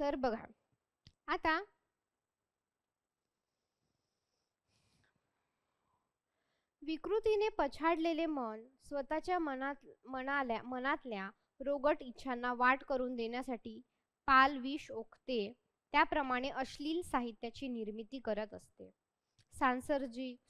तर बघा आता विकृतीने पछाडलेले मन स्वतःच्या मनातल्या रोगट इच्छांना वाट करून देण्यासाठी पाल विष ओकते, त्याप्रमाणे अश्लील साहित्याची निर्मिती करत असते.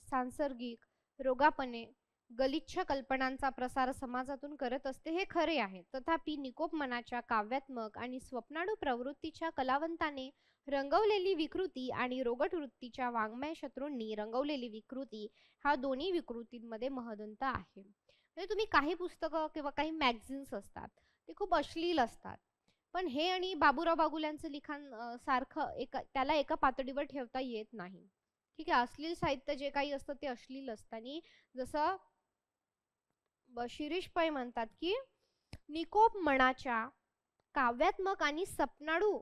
सांसर्गिक रोगापणे गलिच्छ कल्पनांचा प्रसार समाजातून करत असते हे खरे आहे. तथापि निकोप मनाच्या काव्यात्मक आणि स्वप्नाळू प्रवृत्तीच्या कलावंताने रंगवलेली विकृती आणि रोगट वृत्तीच्या वाङ्मय शत्रूंनी रंगवलेली विकृती हा दोन्ही विकृतींमध्ये महदंत आहे. म्हणजे तुम्ही काही पुस्तकं किंवा काही मॅगझिन्स असतात ते खूप अश्लील असतात, पण हे आणि बाबूराव बागुल्यांचं लिखाण सारखं त्याला एका पातळीवर ठेवता येत नाही. ठीक आहे, अश्लील साहित्य जे काही असतं ते अश्लील असतं. आणि जसं शिरीष पै म्हणतात की निकोप मनाच्या काव्यात्मक आणि सपनाळू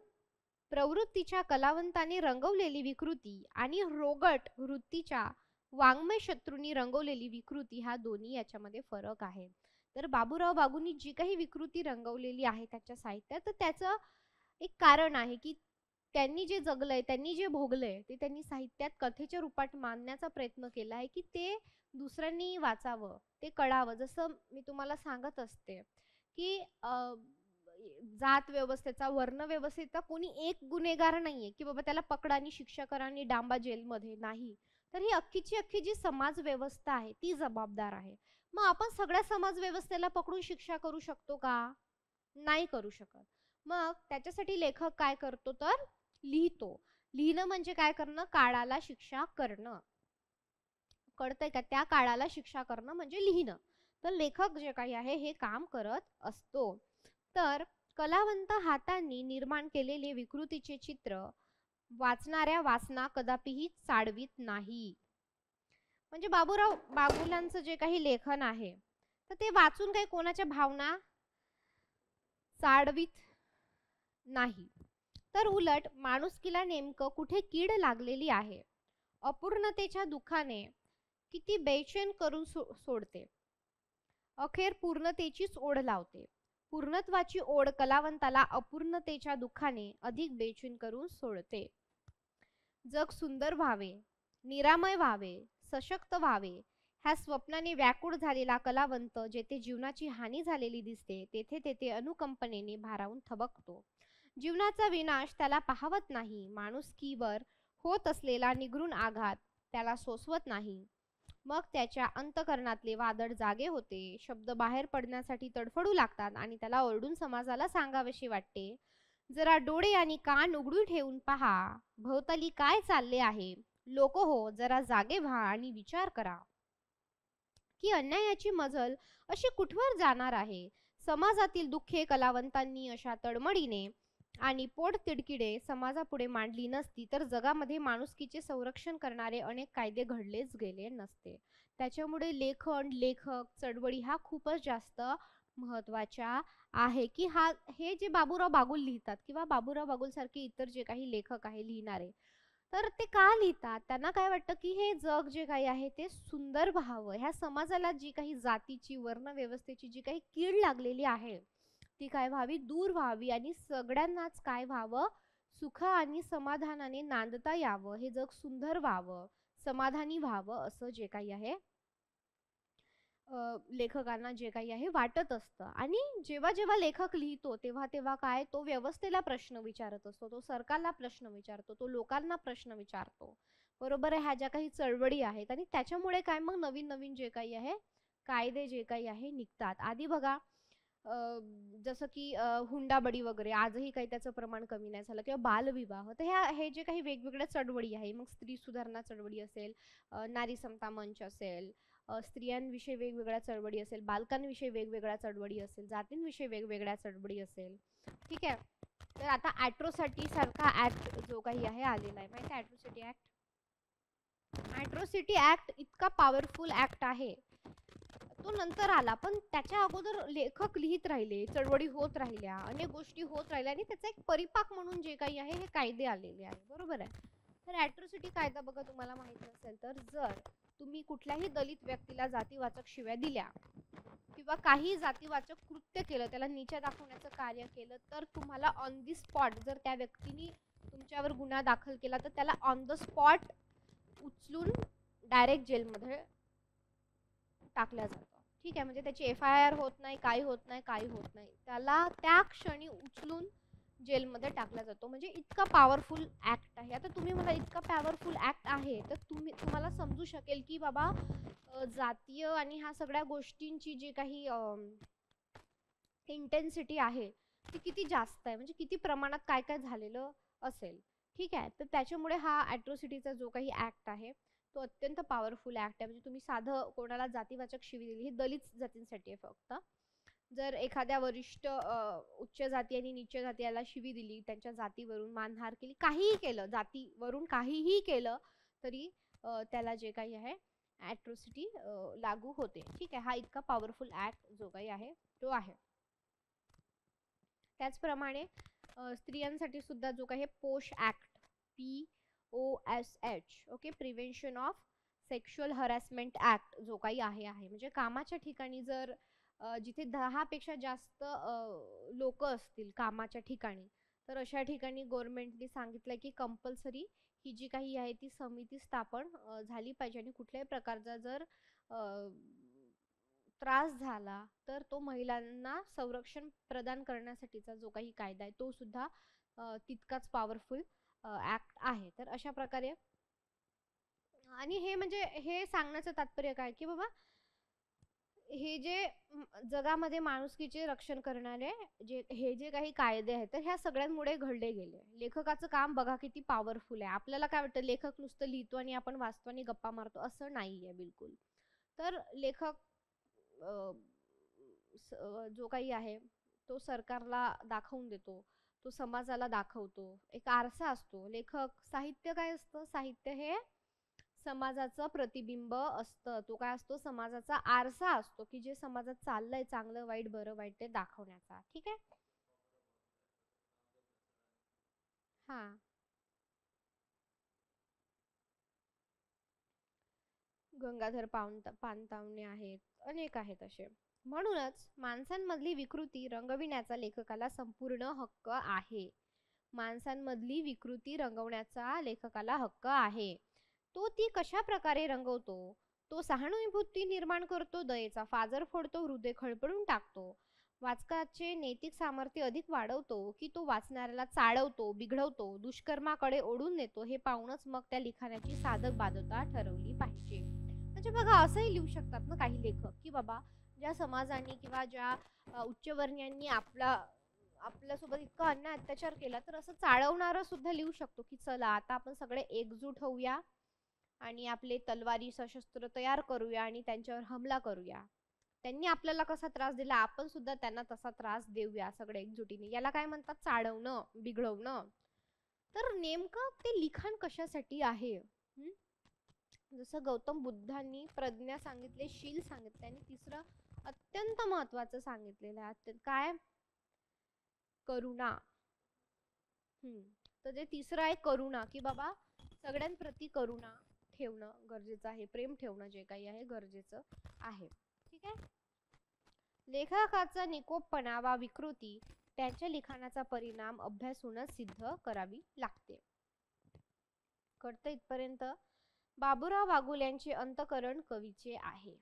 प्रवृत्तीच्या कलावंताने रंगवलेली विकृती आणि रोगट वृत्तीच्या वाङ्मय शत्रूंनी रंगवलेली विकृती हा दोन्ही याच्यामध्ये फरक आहे. तर बाबूराव बागूंनी जी काही विकृती रंगवलेली आहे त्याच्या साहित्यात, तर त्याचं एक कारण आहे की त्यांनी जे जगलंय, त्यांनी जे भोगलंय ते त्यांनी साहित्यात कथेच्या रूपात मांडण्याचा प्रयत्न केला आहे की ते दुसऱ्यांनी वाचावं, ते कळावं. जसं मी तुम्हाला सांगत असते की जात व्यवस्थेचा, वर्ण व्यवस्थेचा कोणी एक गुन्हेगार नाहीये की बाबा त्याला पकडा आणि शिक्षा करा आणि डांबा जेलमध्ये, नाही. तर ही अख्खीची अख्खी जी समाज व्यवस्था आहे ती जबाबदार आहे. मग आपण सगळ्या समाज व्यवस्थेला पकडून शिक्षा करू शकतो का? नाही करू शकत. मग त्याच्यासाठी लेखक काय करतो तर लिहितो. लिहिणं म्हणजे काय करणं? काळाला शिक्षा करणं. कळतंय का? त्या काळाला शिक्षा करणं म्हणजे लिहिणं. तर लेखक जे काही आहे हे काम करत असतो. तर कलावंत हातांनी निर्माण केलेले विकृतीचे चित्र वाचणाऱ्या वासना कदापिही चाळवीत नाही. म्हणजे बाबूराव बागुलांचं जे काही लेखन आहे तर ते वाचून काही कोणाच्या भावना चाळवीत नाही. तर उलट माणुसकीला नेमकं कुठे कीड लागलेली आहे, अपूर्णतेच्या दुःखाने किती बेचैन करून सोडते, अखेर पूर्णतेचीच ओढ लावते. पूर्णत्वाची ओढ कलावंताला अपूर्णतेच्या दुःखाने अधिक बेचैन करून सोडते. जग सुंदर व्हावे, निरामय व्हावे, सशक्त व्हावे ह्या स्वप्नाने व्याकुळ झालेला कलावंत जेथे जीवनाची हानी झालेली दिसते तेथे तेथे अनुकंपनेने भारावून थबकतो. जीवनाचा विनाश त्याला पाहवत नाही. माणुसकीवर होत असलेला निगृण आघात त्याला सोसवत नाही. मग त्याच्या अंतकरणातले वादळ जागे होते. शब्द बाहेर पडण्यासाठी तडफडू लागतात आणि त्याला ओरडून समाजाला सांगावेशी वाटते, जरा डोळे आणि कान उघडून ठेवून पहा, भोवताली काय चालले आहे. लोक हो, जरा जागे व्हा आणि विचार करा की अन्यायाची मजल अशी कुठवर जाणार आहे. समाजातील दुःखे कलावंतांनी अशा तळमळीने आणि पोटतिडकीने समाजापुढे मांडली नसती तर जगामध्ये माणुसकीचे संरक्षण करणारे अनेक कायदे घडलेच गेले नसते. त्याच्यामुळे लेखन, लेखक, चळवळी हा खूपच जास्त महत्त्वाच्या आहे की हे जे बाबूराव बागुल लिहितात किंवा बाबूराव बागुल सारखे इतर जे काही लेखक आहे लिहिणारे, तर ते का लिहितात? त्यांना काय वाटतं की हे जग जे काही आहे ते सुंदर व्हावं. ह्या समाजाला जी काही जातीची, वर्ण व्यवस्थेची जी काही कीड लागलेली आहे ती काय व्हावी? दूर व्हावी आणि सगळ्यांनाच काय व्हावं? सुख आणि समाधानाने नांदता यावं, हे जग सुंदर व्हावं, समाधानी व्हावं असं जे काही आहे लेखकांना जे काही आहे वाटत असतं. आणि जेव्हा जेव्हा लेखक लिहितो तेव्हा तेव्हा काय, तो व्यवस्थेला प्रश्न विचारत असतो, तो सरकारला प्रश्न विचारतो, तो लोकांना प्रश्न विचारतो. बरोबर आहे, ह्या ज्या काही चळवळी आहेत आणि त्याच्यामुळे काय मग नवीन नवीन जे काही आहे कायदे जे काही आहे निघतात. आधी बघा जसं की हुंडाबळी वगैरे आजही काही त्याचं प्रमाण कमी नाही झालं, किंवा बालविवाह. तर हे जे काही वेगवेगळ्या चळवळी आहे, मग स्त्री सुधारणा चळवळी असेल, नारी समता मंच असेल, स्त्रियांविषयी वेगवेगळ्या चळवळी असेल, बालकांविषयी वेगवेगळ्या चळवळी असेल, जातींविषयी वेगवेगळ्या चळवळी असेल. ठीक आहे. तर आता ॲट्रोसिटी सारखा ऍक्ट जो काही आहे आलेला आहे, माहिती आहे ॲट्रोसिटी ऍक्ट? ॲट्रोसिटी ऍक्ट इतका पॉवरफुल ऍक्ट आहे, तो नंतर आला, पण त्याच्या अगोदर लेखक लिहित राहिले, चळवळी होत राहिल्या, अनेक गोष्टी होत राहिल्या आणि त्याचा एक परिपाक म्हणून जे काही आहे हे कायदे आलेले आहे. बरोबर आहे. तर ॲट्रोसिटी कायदा बघा, तुम्हाला माहित नसेल तर, जर तुम्ही कुठल्याही दलित व्यक्तीला जातीवाचक शिव्या दिल्या किंवा काही जातीवाचक कृत्य केलं, त्याला नीचा दाखवण्याचं कार्य केलं, तर तुम्हाला ऑन दी स्पॉट, जर त्या व्यक्तीने तुमच्यावर गुन्हा दाखल केला तर त्याला ऑन द स्पॉट उचलून डायरेक्ट जेलमध्ये टाकल्या जातं. ठीक आहे, म्हणजे त्याची FIR होत नाही, काही होत नाही, काही होत नाही, त्याला त्या क्षणी उचलून जेलमध्ये टाकला जातो. म्हणजे इतका पॉवरफुल ऍक्ट आहे. आता तुम्ही मला इतका पॉवरफुल ऍक्ट आहे तर तुम्हाला समजू शकेल की बाबा जातीय आणि ह्या सगळ्या गोष्टींची जी काही इंटेन्सिटी आहे ती किती जास्त आहे, म्हणजे किती प्रमाणात काय काय झालेलं असेल. ठीक आहे, तर त्याच्यामुळे हा ॲट्रॉसिटीचा जो काही ऍक्ट आहे तो अत्यंत पॉवरफुल ऍक्ट आहे. म्हणजे तुम्ही साधं कोणाला जातीवाचक शिवी दिली, ही दलित जातींसाठी आहे फक्त. जर एखाद्या वरिष्ठ उच्च जाती आणि नीच जाती याला शिवी दिली, त्यांच्या जातीवरून मानहार केली, काहीही केलं, जातीवरून काहीही केलं तरी त्याला जे काही आहे ॲट्रॉसिटी लागू होते. ठीक आहे, हा इतका पॉवरफुल ऍक्ट जो काही आहे तो आहे. त्याचप्रमाणे स्त्रियांसाठी सुद्धा जो काही पोश act, POSH, okay, prevention of sexual harassment act जो काही आहे म्हणजे कामाच्या ठिकाणी जर जिथे 10 पेक्षा जास्त लोक असतील कामाच्या ठिकाणी, तर अशा ठिकाणी गव्हर्नमेंटने सांगितलं की कंपल्सरी ही जी काही आहे ती समिती स्थापन झाली पाहिजे. आणि कुठल्याही प्रकारचा जर त्रास झाला तर तो महिलांना संरक्षण प्रदान करण्यासाठीचा जो काही कायदा आहे तो सुद्धा तितकाच पॉवरफुल ऍक्ट आहे. तर अशा प्रकारे, आणि हे म्हणजे हे सांगण्याचं तात्पर्य काय की बाबा हे जे जगामध्ये माणुसकीचे रक्षण करणारे हे जे काही कायदे आहेत तर ह्या सगळ्यांमुळे घडले गेले. लेखकाचं काम बघा किती पॉवरफुल आहे. आपल्याला काय वाटतं, लेखक नुसतं लिहितो आणि आपण वाचतो आणि गप्पा मारतो, असं नाहीये बिलकुल. तर लेखक जो काही आहे तो सरकारला दाखवून देतो, तो समाजाला दाखवतो, एक आरसा असतो. लेखक साहित्य काय असतं, साहित्य हे समाजाचं प्रतिबिंब असतं. तो काय असतो, समाजाचा आरसा असतो की जे समाजात चाललंय, चांगलं वाईट बरं वाईट ते दाखवण्याचा. ठीक आहे. हा, गंगाधर पानतावणे आहेत, अनेक आहेत असे. म्हणूनच माणसांमधली विकृती रंगविण्याचा लेखकाला संपूर्ण हक्क आहे. माणसांमधली विकृती रंगवण्याचा लेखकाला हक्क आहे. तो ती कशा प्रकारे रंगवतो, तो सहानुभूती निर्माण करतो, दयेचा फाजर फोडतो, हृदय खळबळून टाकतो, वाचकाचे नैतिक सामर्थ्य अधिक वाढवतो की तो वाचणाऱ्याला चाळवतो, बिघडवतो, दुष्कर्माकडे ओढून नेतो, हे पाहूनच मग त्या लिखाणाची साधक बाधकता ठरवली पाहिजे. म्हणजे बघा, असंही लिहू शकतात ना काही लेखक की बाबा ज्या समाजाने किंवा ज्या उच्चवर्णीयांनी आपल्यासोबत इतका अन्याय अत्याचार केला, तर असं चाळवणारं सुद्धा लिहू शकतो की चला आता आपण सगळे एकजूट होऊया आणि आपले तलवारी सशस्त्र तयार करूया आणि त्यांच्यावर हमला करूया. त्यांनी आपल्याला कसा त्रास दिला, आपण सुद्धा त्यांना तसा त्रास देऊया सगळे एकजुटीने. याला काय म्हणतात, चाळवणं, बिघडवणं. तर नेमकं ते लिखाण कशासाठी आहे? जसं गौतम बुद्धांनी प्रज्ञा सांगितले, शील सांगितले, आणि तिसरं अत्यंत महत्वाचं सांगितलेलं आहे काय, करुणा. तर ते तिसरं आहे करुणा, की बाबा सगळ्यांप्रती करुणा ठेवणं गरजेचं आहे, प्रेम ठेवणं जे काही आहे गरजेचं आहे. ठीक आहे. लेखकाचा निकोपपणा वा विकृती त्यांच्या लिखाणाचा परिणाम अभ्यासूनच सिद्ध करावी लागते. कळतं इथपर्यंत? बाबूराव बागुल यांचे अंतकरण कवीचे आहे.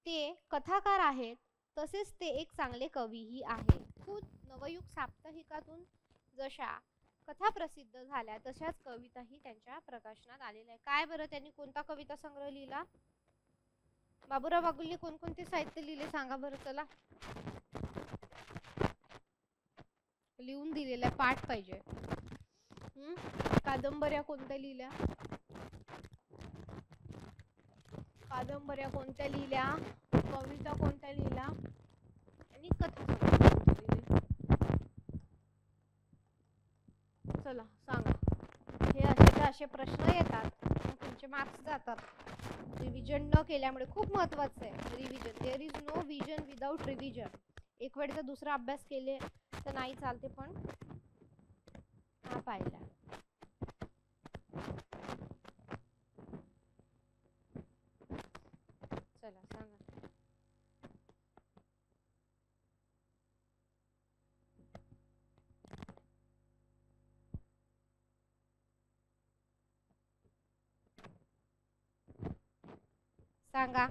ते कथाकार आहेत, तसेच ते एक चांगले कवीही आहेत. खुद नवयुग साप्ताहिकातून जशा कथा प्रसिद्ध झाल्या तशाच कविताही त्यांच्या प्रकाशनात आलेल्या आहे. काय बरं, त्यांनी कोणता कविता संग्रह लिहिला? बाबूराव बागुलने कोणकोणते साहित्य लिहिले सांगा बरं, चला लिहून दिलेला पाठ पाहिजे. कादंबऱ्या कोणत्या लिहिल्या, कादंबऱ्या कोणत्या लिहिल्या, कविता कोणत्या लिहिल्या, आणि कथा कोणत्या लिहिल्या, चला सांगा. हे असे प्रश्न येतात, तुमचे मार्क्स जातात. रिव्हिजन न केल्यामुळे. खूप महत्वाचं आहे revision. There is no vision without revision. एक वेळचा दुसरा अभ्यास केले तर नाही चालते, पण हा पाहिला. चला सांगा. सांगा.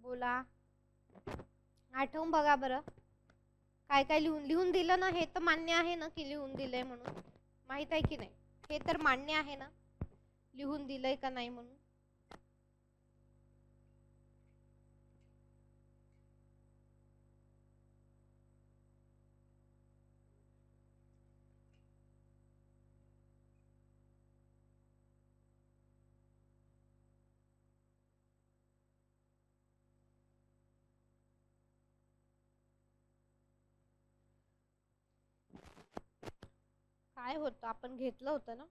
बोला, आठवून बघा बरं. काय काय लिहून लिहून दिलं ना? हे तर मान्य आहे ना की लिहून दिलंय म्हणून? माहित आहे की नाही? हे तर मान्य आहे ना लिहून दिलंय का नाही म्हणून? काय होतं, आपण घेतलं होतं ना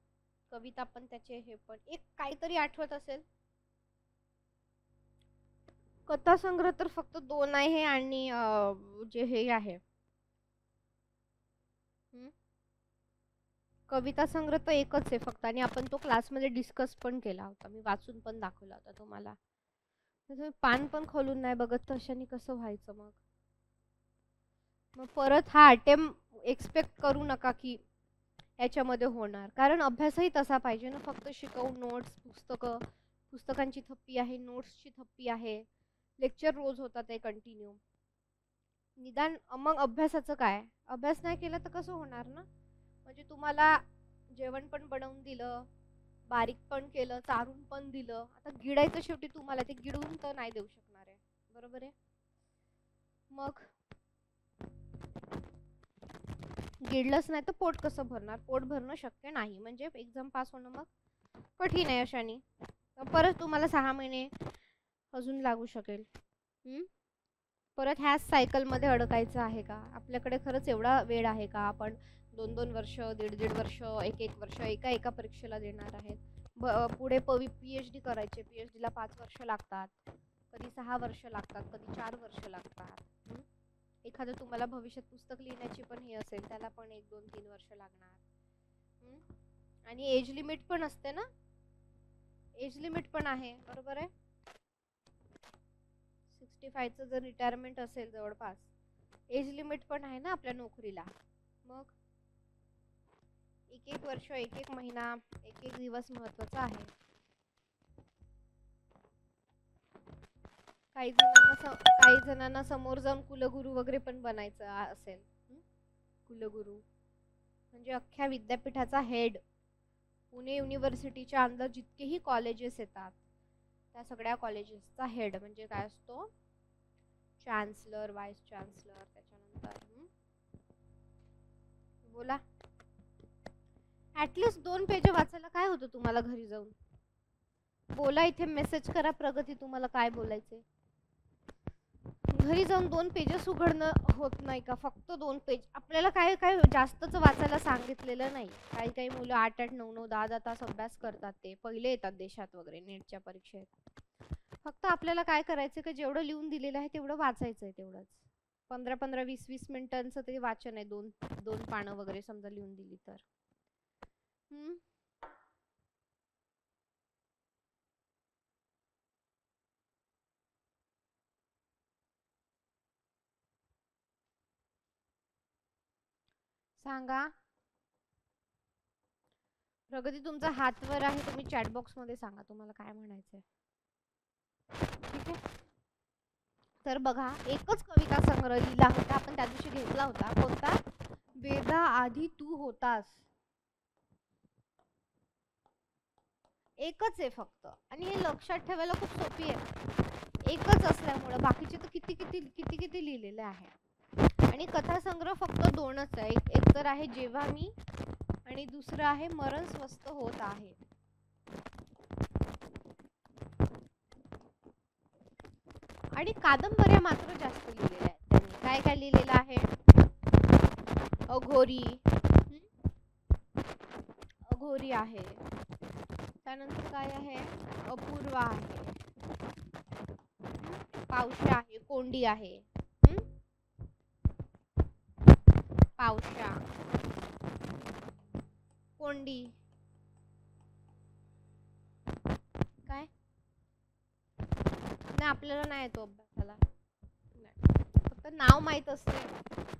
कविता, पण त्याचे हे पण एक काहीतरी आठवत असेल. कथा संग्रह तर फक्त 2 आहे आणि जे हे आहे कविता संग्रह तर एकच आहे फक्त, आणि आपण तो क्लासमध्ये डिस्कस पण केला होता. मी वाचून पण दाखवला होता तुम्हाला. तुम्ही पान पण खोलून नाही बघत, तशाने कसं व्हायचं मग? मग परत हा अटेम्प्ट एक्सपेक्ट करू नका की याच्यामध्ये होणार, कारण अभ्यासही तसा पाहिजे ना. फक्त शिकवून नोट्स, पुस्तकांची थप्पी आहे, नोट्सची थप्पी आहे, लेक्चर रोज होतात आहे कंटिन्यू. निदान मग अभ्यासाचं काय? अभ्यास नाही केला तर कसं होणार ना? म्हणजे तुम्हाला जेवण पण बनवून दिलं, बारीक पण केलं, चारून पण दिलं, आता गिळायचं शेवटी तुम्हाला, ते गिळून तर नाही देऊ शकणार आहे, बरोबर आहे? मग गिळलंच नाही तर पोट कसं भरणार? पोट भरणं शक्य नाही, म्हणजे एक्झाम पास होणं मग कठीण आहे अशाने. परत तुम्हाला 6 महिने अजून लागू शकेल. परत ह्याच सायकलमध्ये अडकायचं आहे का? आपल्याकडे खरंच एवढा वेळ आहे का? आपण 2-2 वर्ष, दीड वर्ष, 1-1 वर्ष एका परीक्षेला देणार आहेत. पुढे PhD करायचे, PhDला 5 वर्ष लागतात, कधी 6 वर्ष लागतात, कधी 4 वर्ष लागतात. एखादं तुम्हाला भविष्यात पुस्तक लिहिण्याची पण हे असेल, त्याला पण 1-2-3 वर्ष लागणार. आणि एज लिमिट पण असते ना, एज लिमिट पण आहे, बरोबर आहे? 65चं जर रिटायरमेंट असेल जवळपास, एज लिमिट पण आहे ना आपल्या नोकरीला. मग 1-1 वर्ष, 1-1 महिना, 1-1 दिवस महत्वाचा आहे. काही जणांना समोर जाऊन कुलगुरू वगैरे पण बनायचं असेल. कुलगुरू म्हणजे अख्ख्या विद्यापीठाचा हेड. पुणे युनिव्हर्सिटीच्या अंदर जितकेही कॉलेजेस येतात त्या सगळ्या कॉलेजेसचा हेड म्हणजे काय असतो? Chancellor, vice chancellor. त्याच्यानंतर बोला, ऍटलिस्ट 2 पेज वाचायला काय होतं तुम्हाला घरी जाऊन? बोला, इथे मेसेज करा प्रगती, तुम्हाला काय बोलायचे. घरी जाऊन 2 पेजेस उघडणं होत नाही का? फक्त 2 पेज. आपल्याला काय काय जास्तच वाचायला सांगितलेलं नाही. काही मुलं 8-8, 9-9, 10-10 तास अभ्यास करतात, ते पहिले येतात देशात वगैरे नेटच्या परीक्षेत. फक्त आपल्याला काय करायचं की जेवढं लिहून दिलेलं आहे तेवढं वाचायचं आहे, तेवढंच. 15-15, 20-20 मिनिटांचं ते वाचन आहे, 2 पानं वगैरे समजा लिहून दिली तर. सांगा प्रगती, तुमचा हात वर आहे, तुम्ही चॅट बॉक्स मध्ये सांगा तुम्हाला काय म्हणायचंय. ठीक आहे, तर बघा, एकच कविता संग्रह लिहिला होता आपण त्या दिवशी, घेतला होता. कोणता? वेदा आधी तू होतास. एकच आहे फक्त, आणि हे लक्षात ठेवायला खूप सोपी आहे. एकच असल्यामुळे बाकीचे तर किती किती किती किती लिहिलेले आहे. आणि कथा संग्रह फक्त 2च आहे. एक तर आहे जेव्हा मी, आणि दुसरं आहे मरण स्वस्त होत आहे. आणि कादंबऱ्या मात्र जास्त लिहिलेल्या आहेत त्यांनी. काय काय लिहिलेलं आहे? अघोरी, अघोरी आहे. त्यानंतर काय आहे? अपूर्वा आहे, पावशा आहे, कोंडी आहे. पावशा, कोंडी. काय नाही, आपल्याला नाही येतो अभ्यासाला, फक्त नाव माहित असते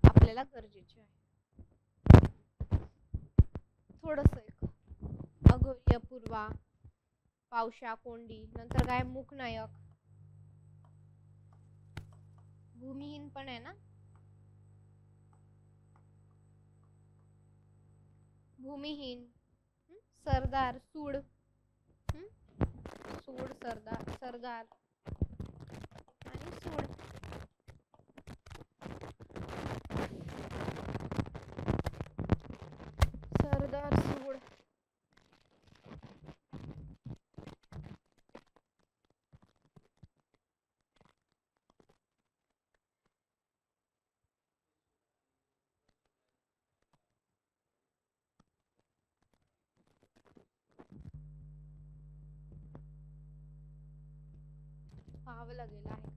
आपल्याला गरजेचे आहे. थोडस एक अघोरी, अपूर्वा, पावशा, कोंडी. नंतर काय? मूकनायक. भूमिहीन पण आहे ना, भूमिहीन, सरदार, सूड, सूड, सरदार, सरदार आणि सूड. सरदार, सूड. पाहावं लागेल आहे का.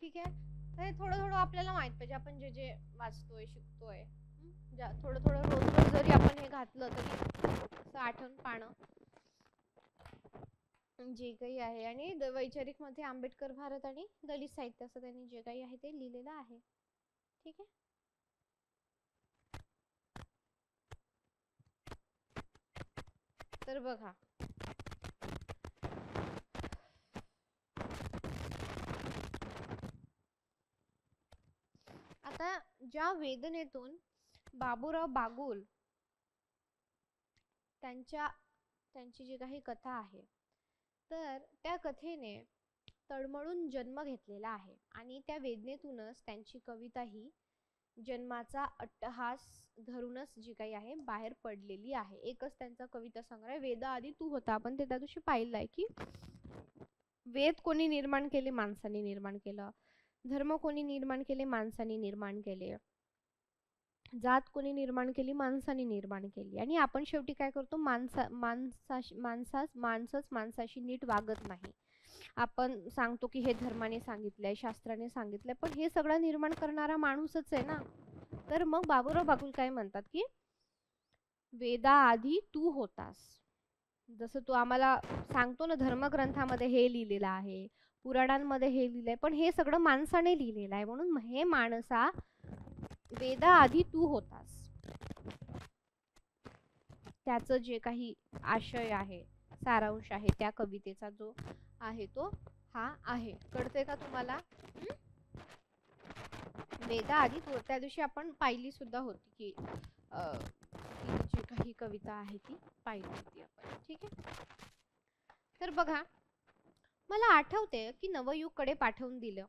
ठीक आहे. तर थोडं थोडं आपल्याला माहित पाहिजे, आपण जे जे वाचतोय शिकतोय, थोडं थोडं रोज रोज जरी आपण हे घातलं तरी आठवण पानं जे काही आहे. आणि वैचारिक मध्ये आंबेडकर भारत आणि दलित साहित्य असं त्यांनी जे काही आहे ते लिहिलेलं आहे. ठीक आहे. तर बघा, आता ज्या वेदनेतून बाबूराव बागुल त्यांची जी काही कथा आहे, तर त्या कथेने तळमळून जन्म घेतलेला आहे आणि त्या वेदनेतूनच त्यांची कविता ही जन्माचा अट्टहास धरूनच जी काही आहे बाहेर पडलेली आहे. एकच त्यांचा कविता संग्रह वेदा आधी तू होता. आपण ते त्या दिवशी पाहिलंय की वेद कोणी निर्माण केले, माणसाने निर्माण केलं. धर्म कोणी निर्माण केले, माणसाने निर्माण केले. जात कोणी निर्माण केली, माणसाने निर्माण केली. आणि आपण शेवटी काय करतो, माणसंच माणसाशी नीट वागत नाही. आपण सांगतो की हे धर्माने सांगितलंय, शास्त्राने सांगितलंय, पण हे सगळं निर्माण करणारा माणूसच आहे ना. तर मग बाबूराव बागुल काय म्हणतात की वेदा आधी तू होतास. जसं तू आम्हाला सांगतो ना, धर्मग्रंथामध्ये हे लिहिलेलं आहे, पुराणांमध्ये हे लिहिलंय, पण हे सगळं माणसाने लिहिलेलं आहे. म्हणून हे माणसा वेदा आधी तू होतास. त्याचं जे काही आशय आहे, सारांश आहे त्या कवितेचा जो आहे तो हा आहे. कळतंय का तुम्हाला? वेदा आधी तू. त्या दिवशी आपण पाहिली सुद्धा होती की जी काही कविता आहे ती पाहिली होती आपण. ठीक आहे. तर बघा, मला आठवते की नवयुगकडे पाठवून दिलं.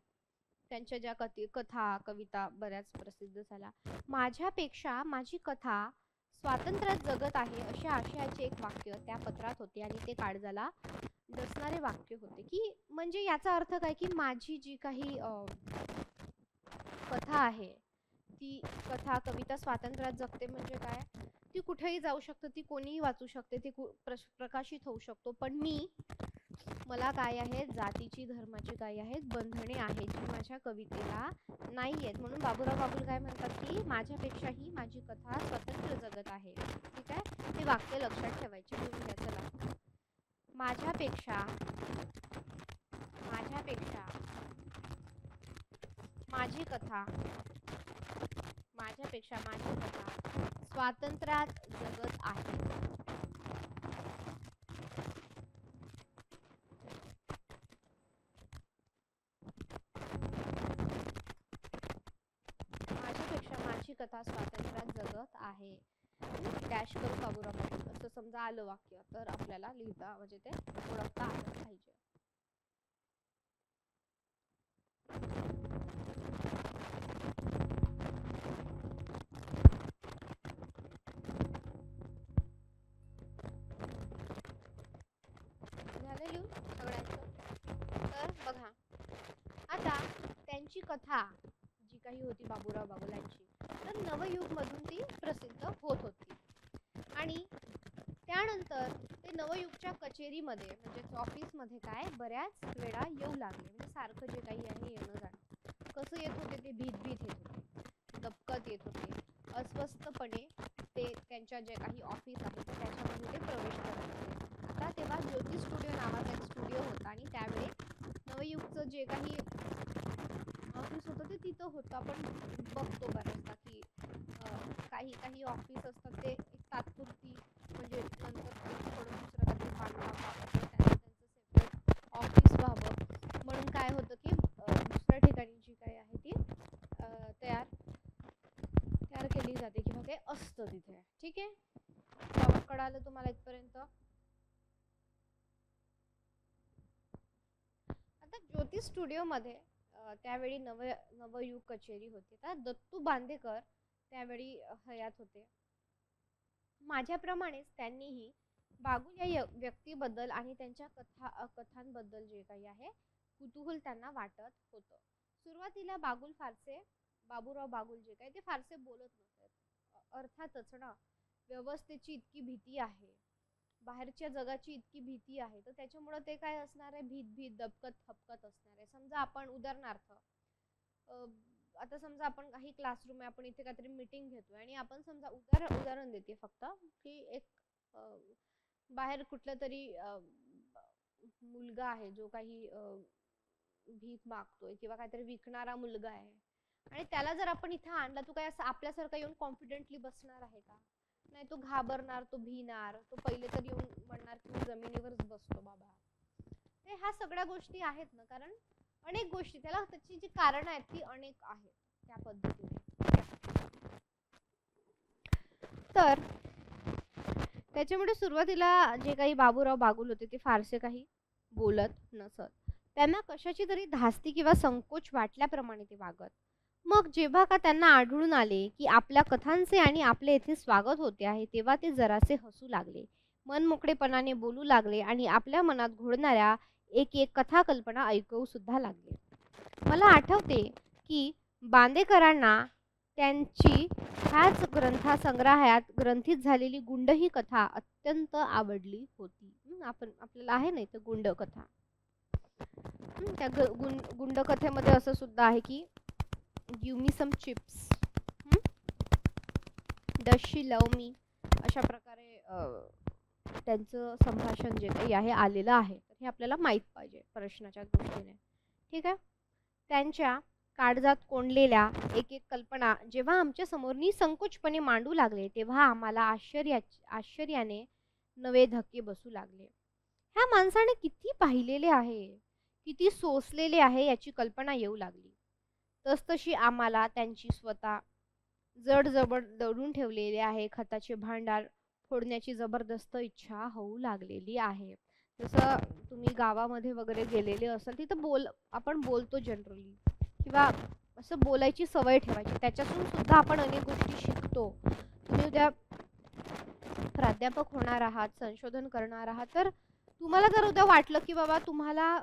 त्यांच्या ज्या कथा कविता बऱ्याच प्रसिद्ध झाल्या. माझ्यापेक्षा माझी कथा स्वातंत्र्यात जगत आहे अशा आशयाचे एक वाक्य त्या पत्रात होते आणि ते काळजाला डसणारे वाक्य होते. की म्हणजे याचा अर्थ काय की माझी जी काही कथा आहे ती कथा कविता स्वातंत्र्यात जगते. म्हणजे काय, ती कुठेही जाऊ शकते, ती कोणीही वाचू शकते, ती प्रकाशित होऊ शकतो. पण मला काय आहे, जातीची धर्माची काय आहेत बंधने आहेत जी माझ्या कवितेला नाही आहेत. म्हणून बाबूराव बागुल काय म्हणतात की माझ्यापेक्षाही माझी कथा स्वतंत्र जगत आहे. ठीक आहे. हे वाक्य लक्षात ठेवायचे. तुम्ही चला, माझ्यापेक्षा माझी कथा स्वातंत्र्यात जगत आहे. माझी कथा स्वातंत्र्यात जगत आहे. डॅश करून बाबूराव बागुल असं समजा आलं वाक्य, तर आपल्याला लिहिता म्हणजे ते ओळखता आलं पाहिजे. झालं लिहून सगळ्यांचं? तर बघा, आता त्यांची कथा जी काही होती बाबूराव बागुलांची, तर नवयुग मधून ती प्रसिद्ध होत होती. आणि त्यानंतर ते नवयुगच्या कचेरीमध्ये म्हणजे ऑफिसमध्ये काय बऱ्याच वेळा येऊ लागले. म्हणजे सारखं जे काही आहे येणं जाणं. कसं येत होते ते, भीत येत होते, दबकत येत होते, अस्वस्थपणे ते त्यांच्या जे काही ऑफिस आहे तर त्याच्यामध्ये ते प्रवेश करत होते. आता तेव्हा ज्योती स्टुडिओ नावाचा एक स्टुडिओ होता आणि त्यावेळी नवयुगचं जे काही ऑफिस होतं ते तिथं होतं. आपण बघतो बऱ्याचदा की काही ऑफिस असतात ते एक तात्पुरती, म्हणजे नंतर थोडं दुसरं काहीतरी बांधकाम त्यांचं सेपरेट ते असतं तिथे. ठीक आहे, कळालं तुम्हाला इथपर्यंत? आता ज्योती स्टुडिओ मध्ये त्यावेळी नवयुग कचेरी होती. तर दत्तू बांदेकर त्यावेळी हयात होते. माझ्याप्रमाणेच त्यांनीही बागुल या व्यक्तीबद्दल आणि त्यांच्या कथांबद्दल जे काही आहे कुतूहल त्यांना वाटत होतं. सुरुवातीला बाबूराव बागुल जे काही ते फारसे बोलत नसत. अर्थातच ना, व्यवस्थेची इतकी भीती आहे, बाहेरच्या जगाची इतकी भीती आहे, तर त्याच्यामुळे ते काय असणार आहे, भीत दबकत थपकत असणार आहे. समजा आपण उदाहरणार्थ आता समजा आपण काही क्लासरूम आहे, आपण इथे काहीतरी मीटिंग घेतोय आणि आपण समजा उदाहरण देते फक्त की एक बाहेर कुठला तरी मुलगा आहे जो काही भीक मागतोय किंवा काहीतरी विकणारा मुलगा आहे आणि त्याला जर आपण इथे आणला, तो काय असं आपल्यासारखं येऊन कॉन्फिडेंटली बसणार आहे का? नाही, तो घाबरणार, तो भिणार, तो पहिले तर येऊन म्हणणार की मी जमिनीवरच बसतो बाबा. हे ह्या सगळ्या गोष्टी आहेत ना, कारण अनेक गोष्टी त्याला त्याची जी कारण आहेत ती अनेक आहेत त्या पद्धतीने. तर त्याच्यामुळे सुरुवातीला जे काही बाबूराव बागुल होते ते फारसे काही बोलत नसत. त्यांना कशाची तरी धास्ती किंवा संकोच वाटल्याप्रमाणे ते वागत. मग जेव्हा का त्यांना आढळून आले की आपल्या कथांचे आणि आपले येथे स्वागत होते आहे, तेव्हा ते जरासे हसू लागले, मनमोकळेपणाने बोलू लागले आणि आपल्या मनात घोळणाऱ्या एक एक कथाकल्पना ऐकवू सुद्धा लागले. मला आठवते की बांदेकरांना त्यांची ह्याच ग्रंथसंग्रहात ग्रंथित झालेली गुंड ही कथा अत्यंत आवडली होती. आपल्याला आहे ना इथं गुंड कथा. त्या गुंड कथेमध्ये असं सुद्धा आहे की give me some chips, does she love me, अशा प्रकारे त्यांचं संभाषण जे काही आहे आलेलं आहे. तर हे आपल्याला माहित पाहिजे प्रश्नाच्या दृष्टीने. ठीक आहे. त्यांच्या काळजात कोंडलेल्या एक एक कल्पना जेव्हा आमच्या समोर निसंकोचपणे मांडू लागले, तेव्हा आम्हाला आश्चर्याने नवे धक्के बसू लागले. ह्या माणसाने किती पाहिलेले आहे, किती सोसलेले आहे याची कल्पना येऊ लागली. तसतशी आम्हाला त्यांची स्वतः जडजबड दडून ठेवलेले आहे खताचे भांडार फोडण्याची जबरदस्त इच्छा होऊ लागलेली आहे. जसं तुम्ही गावामध्ये वगैरे गेलेले असाल, तिथं आपण बोलतो जनरली, किंवा असं बोलायची सवय ठेवायची. त्याच्यातून सुद्धा आपण अनेक गोष्टी शिकतो. तुम्ही उद्या प्राध्यापक होणार आहात, संशोधन करणार आहात, तर तुम्हाला जर उद्या वाटलं की बाबा तुम्हाला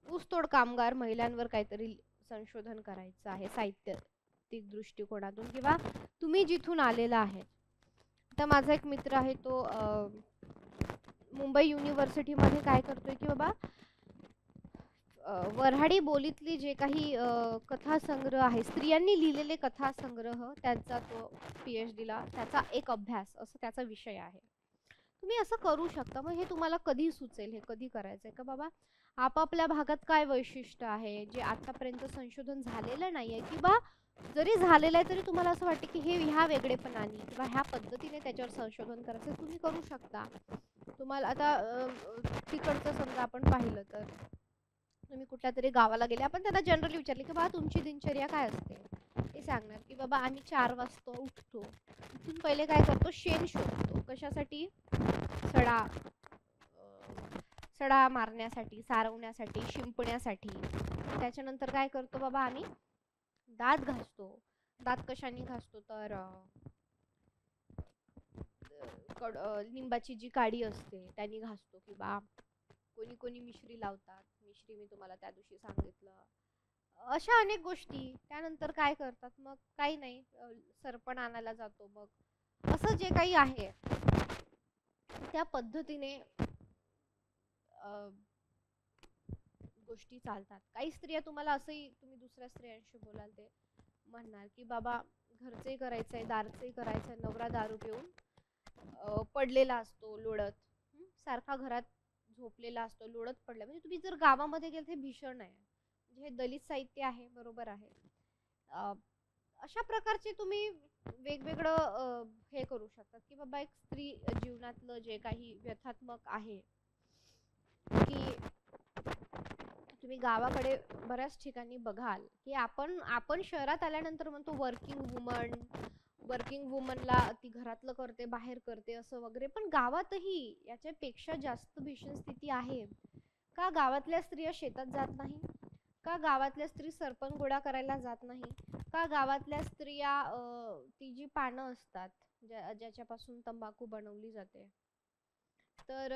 ऊसतोड कामगार महिलांवर काहीतरी संशोधन करायचं आहे साहित्यिक दृष्टिकोनातून, किंवा तुम्ही जिथून आलेला आहे. तर माझा एक मित्र आहे, तो मुंबई युनिव्हर्सिटीमध्ये काय करतोय की बाबा वऱ्हाडी बोलीतली जे काही कथासंग्रह आहे, स्त्रियांनी लिहिलेले कथासंग्रह, त्यांचा तो PhD ला त्याचा एक अभ्यास असं त्याचा विषय आहे. तुम्ही असं करू शकता. मग हे तुम्हाला कधी सुचेल, हे कधी करायचंय का बाबा आपापल्या भागात काय वैशिष्ट्य आहे जे आतापर्यंत संशोधन झालेलं नाहीये, किंवा जरी झालेलं आहे तरी तुम्हाला असं वाटतं की हे ह्या वेगळेपणाने किंवा ह्या पद्धतीने त्याच्यावर संशोधन करायचं, तुम्ही करू शकता. तुम्हाला आता तिकडचं समजा आपण पाहिलं तर तुम्ही कुठल्या तरी गावाला गेले, आपण त्यांना जनरली विचारले की बाबा तुमची दिनचर्या काय असते, ते सांगणार की बाबा आम्ही 4 वाजता उठतो, इथून पहिले काय करतो, शेण शोधतो. कशासाठी? सडा मारण्यासाठी, सारवण्यासाठी, शिंपण्यासाठी. त्याच्यानंतर काय करतो बाबा, आम्ही दात घासतो. दात कशाने घासतो तर लिंबाची जी काडी असते त्याने घासतो, किंवा कोणी कोणी मिश्री लावतात. मिश्री मी तुम्हाला त्या दिवशी सांगितलं. अशा अनेक गोष्टी. त्यानंतर काय करतात, मग काही नाही, सरपण आणायला जातो. मग असं जे काही आहे त्या पद्धतीने गोष्टी चालतात. काही स्त्रिया तुम्हाला असंही, तुम्ही दुसऱ्या स्त्रियांशी बोलाल ते म्हणणार की बाबा घरचंही करायचंय, दारचंही करायचंय, नवरा दारू पिऊन पडलेला असतो लोळत, सारखा घरात झोपलेला असतो, लोळत पडला. म्हणजे तुम्ही जर गावामध्ये गेल ते भीषण आहे. म्हणजे हे दलित साहित्य आहे, बरोबर आहे. अशा प्रकारचे तुम्ही वेगवेगळं हे करू शकतात की बाबा एक स्त्री जीवनातलं जे काही व्यथात्मक आहे, की तुम्ही गावाकडे बऱ्याच ठिकाणी बघाल की आपण शहरात आल्यानंतर म्हणतो वर्किंग वुमन, वर्किंग वुमनला ती घरातलं करते, बाहेर करते असं वगैरे. पण गावातही याच्यापेक्षा जास्त भीषण स्थिती आहे. का गावातल्या स्त्रिया शेतात जात नाही? का गावातल्या स्त्री सरपण गोळा करायला जात नाही? का गावातल्या स्त्रिया ती जी पानं असतात ज्याच्यापासून तंबाखू बनवली जाते, तर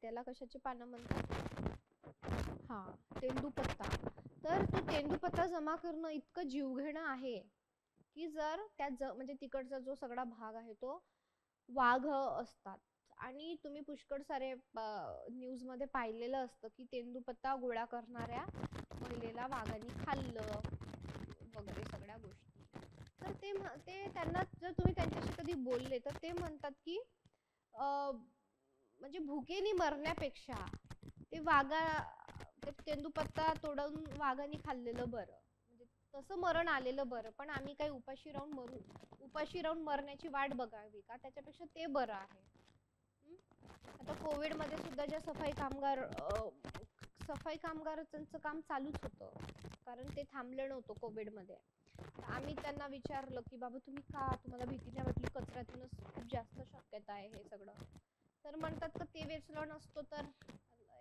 त्याला कशाची पानं म्हणतात? हा, तेंदूपत्ता. तर तो तेंदूपत्ता जमा करणं इतकं जीवघेणं आहे की जर म्हणजे तिकडचा जो सगळा भाग आहे तो वाघ असतात. आणि तुम्ही पुष्कळ सारे न्यूज मध्ये पाहिलेलं असतं की तेंदूपत्ता गोळा करणाऱ्या महिलेला वाघाने खाल्लं वगैरे सगळ्या गोष्टी. तर ते त्यांना जर तुम्ही त्यांच्याशी कधी बोलले तर ते म्हणतात की म्हणजे भुकेने मरण्यापेक्षा ते तेंदूपत्ता तोडून वाघाने खाल्लेलं बरं, म्हणजे तसं मरण आलेलं बरं. पण आम्ही काही उपाशी राहून मरण्याची वाट बघावी का? त्याच्यापेक्षा ते बरं आहे. आता कोविड मध्ये सुद्धा ज्या सफाई कामगारांचं काम चालूच होतं, कारण ते थांबलं नव्हतं कोविड मध्ये. आम्ही त्यांना विचारलं की बाबा तुम्हाला भीती नाही वाटली? कचऱ्यातूनच खूप जास्त शक्यता आहे हे सगळं. तर म्हणतात का ते वेचलं नसतो तर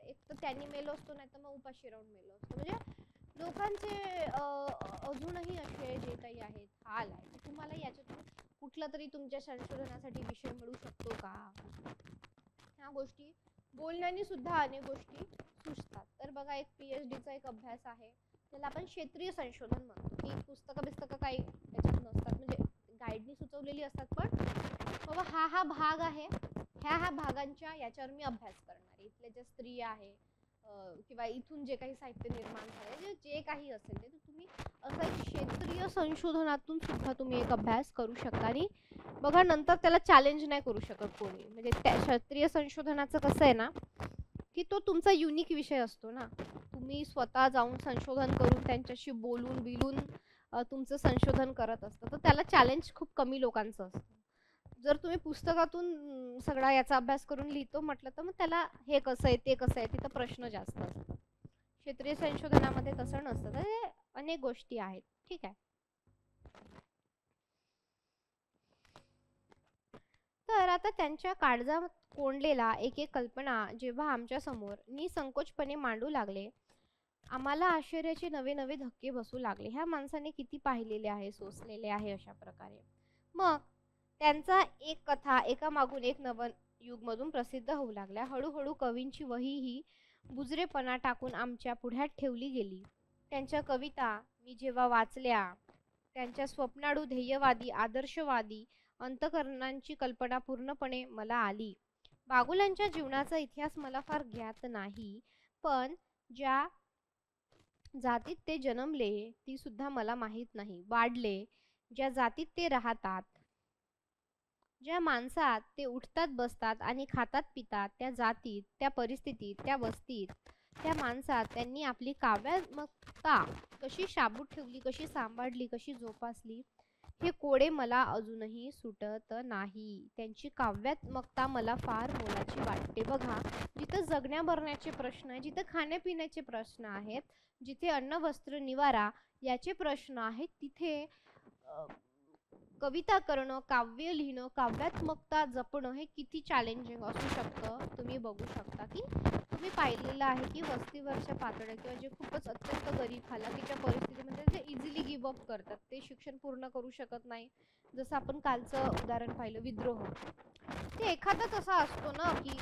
एक तर त्यांनी मेलो असतो, नाही तर मग उपाशी राहून मेलो असतो. म्हणजे लोकांचे अजूनही असे जे काही आहेत हाल आहे. तुम्हाला याच्यातून कुठला तरी तुमच्या संशोधनासाठी विषय मिळू शकतो का? ह्या गोष्टी बोलण्याने सुद्धा अनेक गोष्टी सुचतात. तर बघा, एक PhD चा एक अभ्यास आहे, त्याला आपण क्षेत्रीय संशोधन म्हणतो. की पुस्तकं काही त्याच्यात नसतात, म्हणजे गाईडनी सुचवलेली असतात, पण बाबा हा भाग आहे, ह्या भागांच्या याच्यावर मी अभ्यास करणार. इथल्या ज्या स्त्रिया आहे किंवा इथून जे काही साहित्य निर्माण झाले, जे काही असेल ते तुम्ही असं एक क्षेत्रीय संशोधनातून सुद्धा तुम्ही एक अभ्यास करू शकता. आणि बघा, नंतर त्याला चॅलेंज नाही करू शकत कोणी. म्हणजे त्या क्षेत्रीय संशोधनाचं कसं आहे ना, की तो तुमचा युनिक विषय असतो ना. तुम्ही स्वतः जाऊन संशोधन करून त्यांच्याशी बोलून तुमचं संशोधन करत असतं, तर त्याला चॅलेंज खूप कमी लोकांचं असतं. जर तुम्ही पुस्तकातून सगळा याचा अभ्यास करून लिहितो म्हटलं तर मग त्याला हे कसं आहे ते कसं आहे तिथं प्रश्न जास्त असतात. क्षेत्रीय संशोधनामध्ये तसं नसतं. तर अनेक गोष्टी आहेत. ठीक आहे. तर आता त्यांच्या काळजात कोंडलेला एक कल्पना जेव्हा आमच्या समोर निसंकोचपणे मांडू लागले, आम्हाला आश्चर्याचे नवे नवे धक्के बसू लागले. ह्या माणसाने किती पाहिलेले आहे, सोसलेले आहे अशा प्रकारे. मग त्यांचा एक कथा एका मागून एक नवन युगमधून प्रसिद्ध होऊ लागल्या. हळूहळू कवींची वही ही बुजरेपणा टाकून आमच्या पुढ्यात ठेवली गेली. त्यांच्या कविता मी जेव्हा वाचल्या, त्यांच्या स्वप्नाळू ध्येयवादी आदर्शवादी अंतःकरणांची कल्पना पूर्णपणे मला आली. बागुलांच्या जीवनाचा इतिहास मला फार ज्ञात नाही, पण ज्या जातीत ते जन्मले ती सुद्धा मला माहीत नाही. वाढले ज्या जातीत ते राहतात, ज्या माणसात ते उठतात बसतात आणि खातात पितात, त्या जातीत, त्या परिस्थितीत, त्या वस्तीत, त्या माणसात त्यांनी आपली काव्यात्मकता कशी शाबूत ठेवली, कशी सांभाळली, कशी जोपासली, हे कोडे मला अजूनही सुटत नाही. त्यांची काव्यात्मकता मला फार मोलाची वाटते. बघा, जिथं जगण्या मरण्याचे प्रश्न आहे, जिथं खाण्यापिण्याचे प्रश्न आहेत, जिथे अन्न वस्त्र निवारा याचे प्रश्न आहेत, तिथे कविता करणं, काव्य लिहिणं, काव्यात्मकता जपणं हे किती चॅलेंजिंग असू शकतं. तुम्ही बघू शकता की तुम्ही पाहिलेलं आहे की वस्तीवरच्या पातळ्या किंवा जे खूपच अत्यंत गरीब हालाकीच्या परिस्थितीमध्ये जे इझिली गिव्ह अप करतात, ते शिक्षण पूर्ण करू शकत नाही. जसं आपण कालचं उदाहरण पाहिलं, विद्रोह. ते एखादा तसा असतो ना की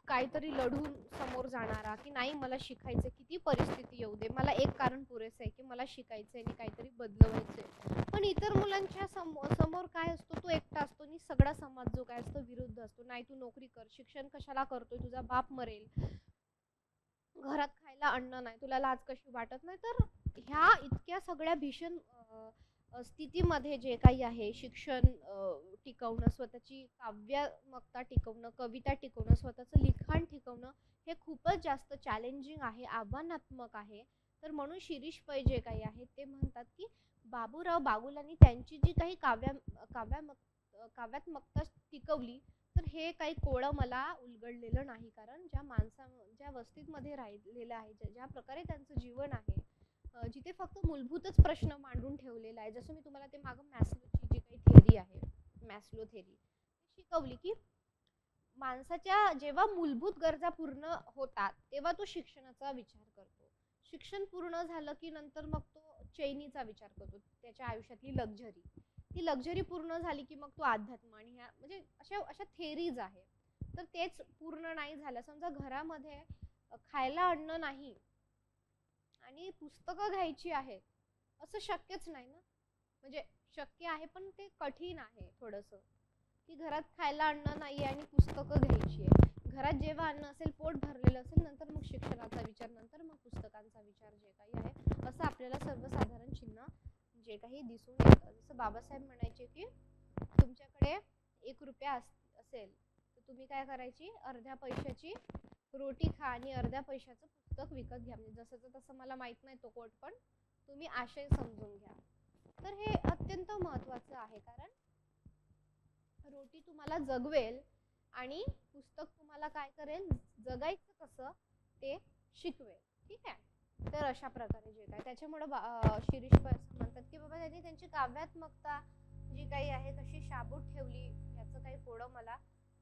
काहीतरी लढून समोर जाणारा, की नाही मला शिकायचं, किती परिस्थिती येऊ दे, मला एक कारण पुरेसं आहे की मला शिकायचंय आणि काहीतरी बदलवायचंय. पण इतर मुलांच्या समोर काय असतो, तो एकटा असतो आणि सगळा समाज जो काय असतो विरुद्ध असतो. नाही तू नोकरी कर, शिक्षण कशाला करतोय, तुझा बाप मरेल, घरात खायला अन्न नाही, तुला लाज कशी वाटत नाही. तर ह्या इतक्या सगळ्या भीषण स्थितीमध्ये जे काही आहे, शिक्षण टिकवणं, स्वतःची काव्यात्मकता टिकवणं, कविता टिकवणं, स्वतःचं लिखाण टिकवणं, हे खूपच जास्त चॅलेंजिंग आहे, आव्हानात्मक आहे. तर म्हणून शिरीष पै जे काही आहे ते म्हणतात की बाबूराव बागुलांनी त्यांची जी काही काव्यात्मकता टिकवली, तर हे काही कोळं मला उलगडलेलं नाही. कारण ज्या वस्तीमध्ये राहिलेलं आहे, ज्या प्रकारे त्यांचं जीवन आहे, जिथे फक्त मूलभूतच प्रश्न मांडून ठेवलेला आहे. जसं मी तुम्हाला ते मागं मॅस्लोची जी काही थेअरी आहे, मॅस्लो थेअरी शिकवली, की माणसाच्या जेव्हा मूलभूत गरजा पूर्ण होतात तेव्हा तो शिक्षणाचा विचार करतो. शिक्षण पूर्ण झालं की नंतर मग तो चैनीचा विचार करतो, त्याच्या आयुष्यातली लक्झरी. ती लक्झरी पूर्ण झाली की मग तो अध्यात्म, आणि ह्या म्हणजे अशा अशा थेअरीज आहे. तर तेच पूर्ण नाही झालं, समजा घरामध्ये खायला अन्न नाही आणि पुस्तकं घ्यायची आहेत, असं शक्यच नाही ना. म्हणजे शक्य आहे पण ते कठीण आहे थोडंसं, की घरात खायला अन्न नाही आणि पुस्तकं घ्यायची आहे. घरात जेव्हा अन्न असेल, पोट भरलेलं असेल, नंतर मग शिक्षणाचा विचार, नंतर मग पुस्तकांचा विचार जे काही आहे, असं आपल्याला सर्वसाधारण चिन्ह जे काही दिसून येतं. जसं बाबासाहेब म्हणायचे की तुमच्याकडे 1 रुपया असेल तर तुम्ही काय करायची, अर्ध्या पैशाची रोटी खा आणि अर्ध्या पैशाचं पुस्तक विकत घ्या. म्हणजे जसं तसं मला माहित नाही तो कोट, पण तुम्ही आशय समजून घ्या. तर हे अत्यंत महत्त्वाचं आहे, कारण रोटी तुम्हाला जगवेल आणि पुस्तक तुम्हाला काय करेल, जगायचं कसं ते शिकवेल. ठीक आहे. तर अशा प्रकारे जे काय, त्याच्यामुळे शिरीष असं म्हणतात की बाबा त्यांनी त्यांची काव्यात्मकता जी काही आहे कशी शाबूत ठेवली, याचं काही कोडं मला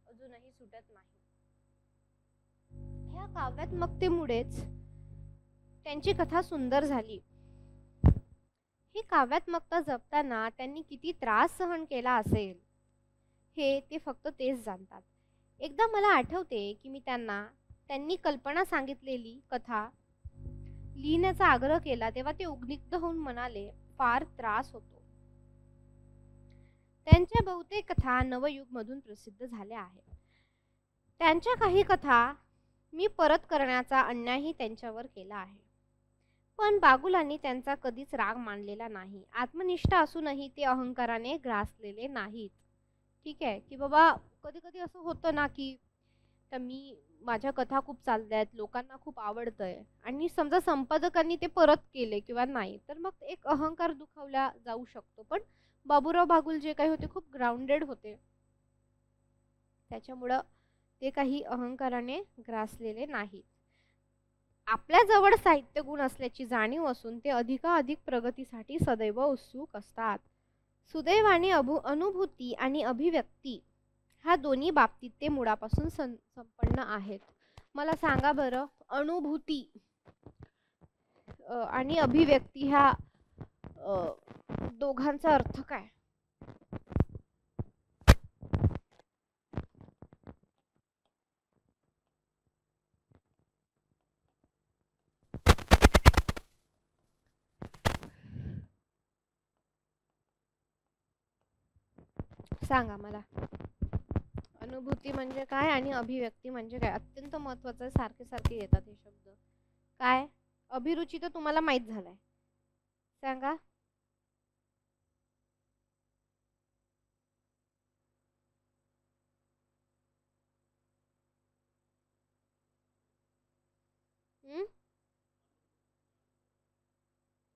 अजूनही सुटत नाही. ह्या काव्यात्मकतेमुळेच त्यांची कथा सुंदर झाली. ही काव्यात्मकता जपताना त्यांनी किती त्रास सहन केला असेल हे ते फक्त तेच जाणतात. एकदा मला आठवते की मी त्यांनी कल्पना सांगितलेली कथा लिहिण्याचा आग्रह केला, तेव्हा ते उद्विग्न होऊन म्हणाले, फार त्रास होतो. त्यांच्या बहुतेक कथा नवयुग मधून प्रसिद्ध झाल्या आहेत. त्यांच्या काही कथा मी परत करण्याचा अन्यायही त्यांच्यावर केला आहे, पण बागुलांनी त्यांचा कधीच राग मानलेला नाही. आत्मनिष्ठ असूनही ते अहंकाराने ग्रासलेले नाहीत. ठीक आहे, की बाबा कधी कधी असं होतं ना, की मी माझ्या कथा खूप चालल्यात, लोकांना खूप आवडतंय, आणि समजा संपादकांनी ते परत केले किंवा नाही, तर मग एक अहंकार दुखावला जाऊ शकतो. पण बाबूराव बागुल जे काही होते खूप ग्राउंडेड होते, त्याच्यामुळं ते काही अहंकाराने ग्रासलेले नाहीत. आपल्या जवळ साहित्य गुण असल्याची जाणीव असून ते अधिकाधिक प्रगतीसाठी सदैव उत्सुक असतात. सुदैवाने अनुभूती आणि अभिव्यक्ती ह्या दोन्ही बाबतीत ते मुळापासून संपन्न आहेत. मला सांगा बरं, अनुभूती आणि अभिव्यक्ती ह्या दोघांचा अर्थ काय? सांगा मला. अनुभूती म्हणजे काय आणि अभिव्यक्ती म्हणजे काय? अत्यंत महत्त्वाचं, सारखे सारखे येतात हे शब्द. काय? अभिरुची तर तुम्हाला माहित झालाय, सांगा.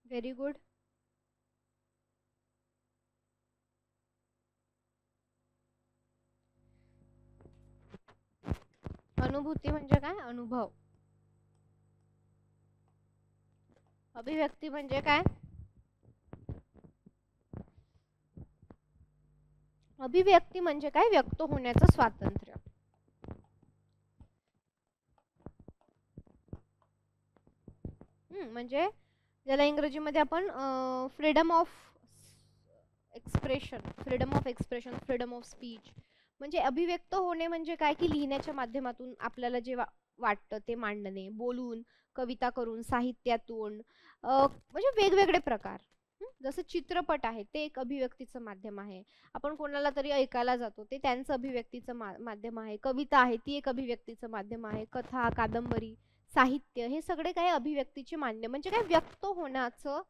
Very good. अनुभूती म्हणजे काय? अनुभव. अभिव्यक्ती म्हणजे काय? अभिव्यक्ती म्हणजे काय? व्यक्त होण्याचं स्वातंत्र्य. म्हणजे ज्याला इंग्रजीमध्ये आपण freedom of expression, freedom of speech. म्हणजे अभिव्यक्त होणे म्हणजे काय, की लिहिण्याच्या माध्यमातून आपल्याला जे वाटतं ते मांडणे, बोलून, कविता करून, साहित्यातून, म्हणजे वेगवेगळे प्रकार. जसं चित्रपट आहे ते एक अभिव्यक्तीचं माध्यम आहे. आपण कोणाला तरी ऐकायला जातो ते त्यांचं अभिव्यक्तीचं माध्यम आहे. कविता आहे ती एक अभिव्यक्तीचं माध्यम आहे. कथा, कादंबरी, साहित्य हे सगळे काही अभिव्यक्तीचे माध्यम, म्हणजे काय, व्यक्त होण्याचं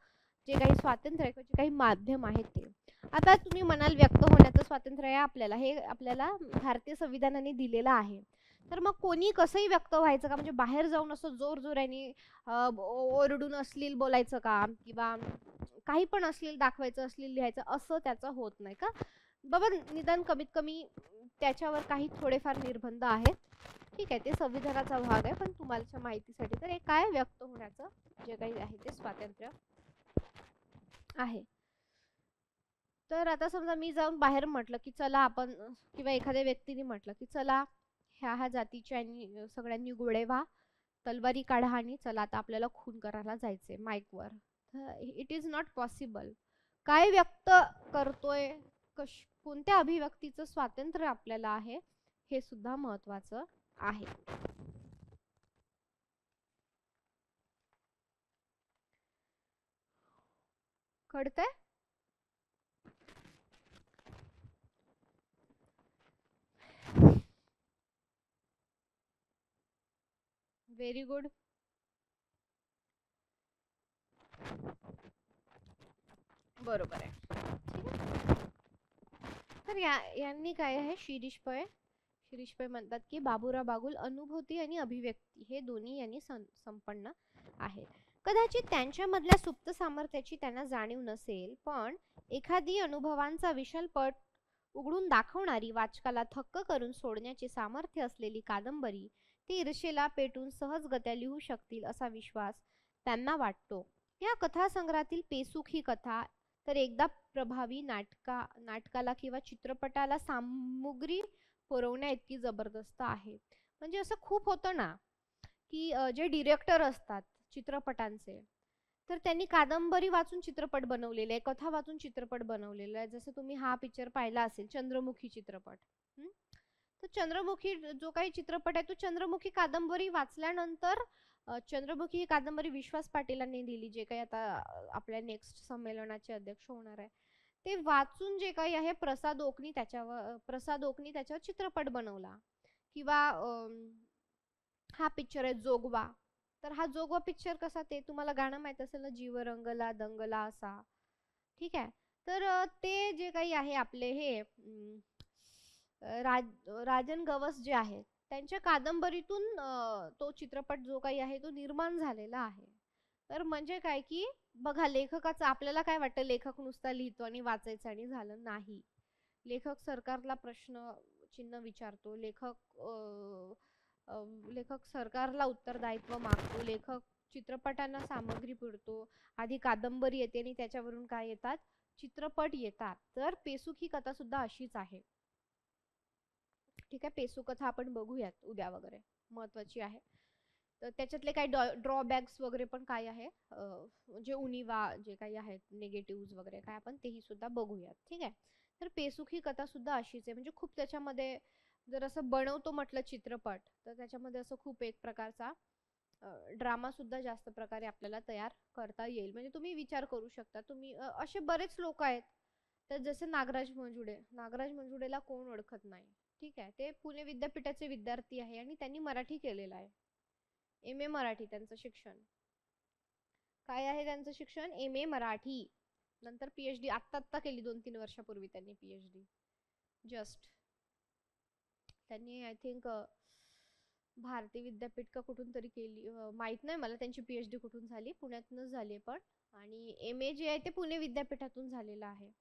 जे काही स्वातंत्र्य आहे, जे काही माध्यम आहे ते. आता तुम्ही म्हणाल व्यक्त होण्याचं स्वातंत्र्य आहे आपल्याला, हे आपल्याला भारतीय संविधानाने दिलेलं आहे. तर मग कोणी कसंही व्यक्त व्हायचं का? म्हणजे बाहेर जाऊन असं जोरजोराने ओरडून अश्लील बोलायचं का, किंवा काही पण अश्लील दाखवायचं, अश्लील लिहायचं, असं त्याचं होत नाही का? बाबा निदान कमीत कमी त्याच्यावर काही थोडेफार निर्बंध आहेत. ठीक आहे, ते संविधानाचा भाग आहे, पण तुम्हाला माहितीसाठी तर हे काय व्यक्त होण्याचं जे काही आहे ते स्वातंत्र्य आहे. तर आता समजा मी जाऊन बाहेर म्हटलं की चला आपण, किंवा एखाद्या व्यक्तीने म्हटलं की चला ह्या जातीच्या सगळ्यांनी गोळे व्हा, तलवारी काढा आणि चला आता आपल्याला खून करायला जायचंय माईकवर. It is not possible. काय व्यक्त करतोय, कोणत्या अभिव्यक्तीचं स्वातंत्र्य आपल्याला आहे हे सुद्धा महत्वाचं आहे. कळतंय? Very good. बरोबर आहे. ठीक आहे. तर यांनी काय आहे, शिरीष पै म्हणतात की बाबुराव बागुल अनुभूती आणि अभिव्यक्ती हे दोन्ही यांनी संपन्न आहे. कदाचित त्यांच्यामधल्या सुप्त सामर्थ्याची त्यांना जाणीव नसेल, पण एखादी अनुभवांचा विशाल पट उघडून दाखवणारी, वाचकाला थक्क करून सोडण्याचे सामर्थ्य असलेली कादंबरी ती ईर्षेला पेटून सहजगत्या लिहू शकतील असा विश्वास त्यांना वाटतो. या कथासंग्रहातील पेसूक ही कथा तर एकदा प्रभावी नाटकाला किंवा चित्रपटाला सामुग्री पुरवण्या इतकी जबरदस्त आहे. म्हणजे असं खूप होतं ना की जे डिरेक्टर असतात चित्रपटांचे, तर त्यांनी कादंबरी वाचून चित्रपट बनवलेले आहे, कथा वाचून चित्रपट बनवलेला आहे. जसं तुम्ही हा पिक्चर पाहिला असेल, चंद्रमुखी चित्रपट. तर चंद्रमुखी जो काही चित्रपट आहे तो चंद्रमुखी कादंबरी वाचल्यानंतर, चंद्रमुखी ही कादंबरी विश्वास पाटीलांनी लिहिली, जे काही आता आपल्या नेक्स्ट संमेलनाचे अध्यक्ष होणार आहे, ते वाचून जे काही आहे प्रसाद ओकनी त्याच्यावर चित्रपट बनवला. किंवा हा पिक्चर आहे जोगवा. तर हा जोगवा पिक्चर कसा, ते तुम्हाला गाणं माहित असेल ना, जीव रंगला दंगला असा. ठीक आहे. तर ते जे काही आहे आपले हे राजन गवस जे आहेत त्यांच्या कादंबरीतून तो चित्रपट जो काही आहे तो निर्माण झालेला आहे. तर म्हणजे काय की बघा, लेखकाचं आपल्याला काय वाटतं, लेखक नुसता लिहितो आणि वाचायचं आणि झालं, नाही. लेखक सरकारला प्रश्न चिन्ह विचारतो, लेखक सरकारला उत्तरदायित्व मागतो, लेखक चित्रपटांना सामग्री पुरतो, आधी कादंबरी येते आणि त्याच्यावरून काय येतात, चित्रपट येतात. तर पेसूक ही कथा सुद्धा अशीच आहे. ठीक आहे, पेसूक कथा आपण बघूयात उद्या वगैरे, महत्वाची आहे. तर त्याच्यातले काही ड्रॉबॅक्स वगैरे पण काय आहे, जे उणिवा जे काही आहेत, निगेटिव्ह वगैरे काय, आपण तेही सुद्धा बघूयात. ठीक आहे. तर पेसूक ही कथा सुद्धा अशीच आहे. म्हणजे खूप त्याच्यामध्ये जर असं बनवतो म्हटलं चित्रपट, तर त्याच्यामध्ये असं खूप एक प्रकारचा ड्रामा सुद्धा जास्त प्रकारे आपल्याला तयार करता येईल. म्हणजे तुम्ही विचार करू शकता, तुम्ही असे बरेच लोक आहेत. तर जसे नागराज मंजुळेला कोण ओळखत नाही. ठीक आहे, ते पुणे विद्यापीठाचे विद्यार्थी आहे आणि त्यांनी मराठी केलेलं आहे. MA मराठी त्यांचं शिक्षण. काय आहे त्यांचं शिक्षण? MA मराठी. नंतर PhD आत्ता केली, 2-3 वर्षापूर्वी त्यांनी PhD जस्ट. त्यांनी आय थिंक भारती विद्यापीठ का कुठून तरी केली, माहित नाही मला त्यांची PhD कुठून झाली, पुण्यातूनच झाली पण. आणि MA जे आहे ते पुणे विद्यापीठातून झालेलं आहे.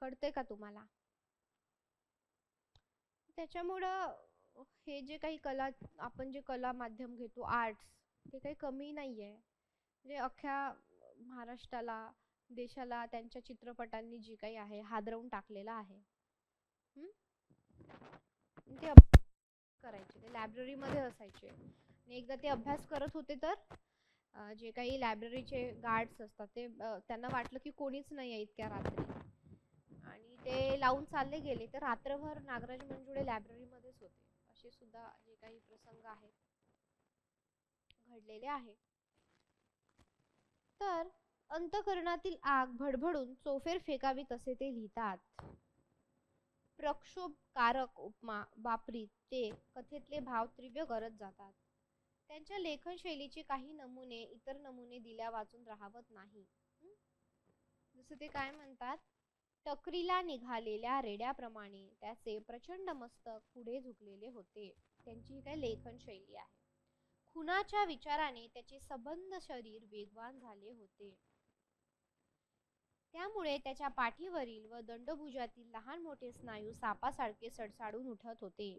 कळतंय का तुम्हाला? त्याच्यामुळं हे जे काही कला, आपण जे कला माध्यम घेतो, आर्ट्स, ते काही कमी नाहीये. म्हणजे अख्ख्या महाराष्ट्राला, देशाला त्यांच्या चित्रपटांनी जी काही आहे हादरवून टाकलेला आहे. ते करायचे, ते लायब्ररीमध्ये असायचे आणि एकदा ते अभ्यास करत होते तर जे काही लायब्ररीचे गार्ड्स असतात ते त्यांना वाटलं की कोणीच नाही आहे इतक्या रात्री, आणि ते लावून चालले गेले. तर रात्रभर नागराज मंजुळे लायब्ररीमध्येच होते. असे सुद्धा जे काही प्रसंग आहेत घडलेले आहे. तर अंतःकरणातील आग भडभडून चोफेर फेकावी तसे ते लिहितात. प्रक्षोभकारक उपमा वापरीत ते कथेतले भाव तीव्र करत जातात. त्यांच्या लेखन शैलीचे काही नमुने इतर नमुने दिल्या वाचून राहवत नाही. जसं ते काय म्हणतात, टकरीला निघालेल्या रेड्याप्रमाणे त्याचे प्रचंड मस्तक पुढे झुकलेले होते. त्यांची काय लेखन शैली आहे. खुनाच्या विचाराने त्याचे सबंध शरीर वेगवान झाले होते. त्यामुळे त्याच्या पाठीवरील व दंडभुजातील लहान मोठे स्नायू सापासारखे सडसाडून उठत होते.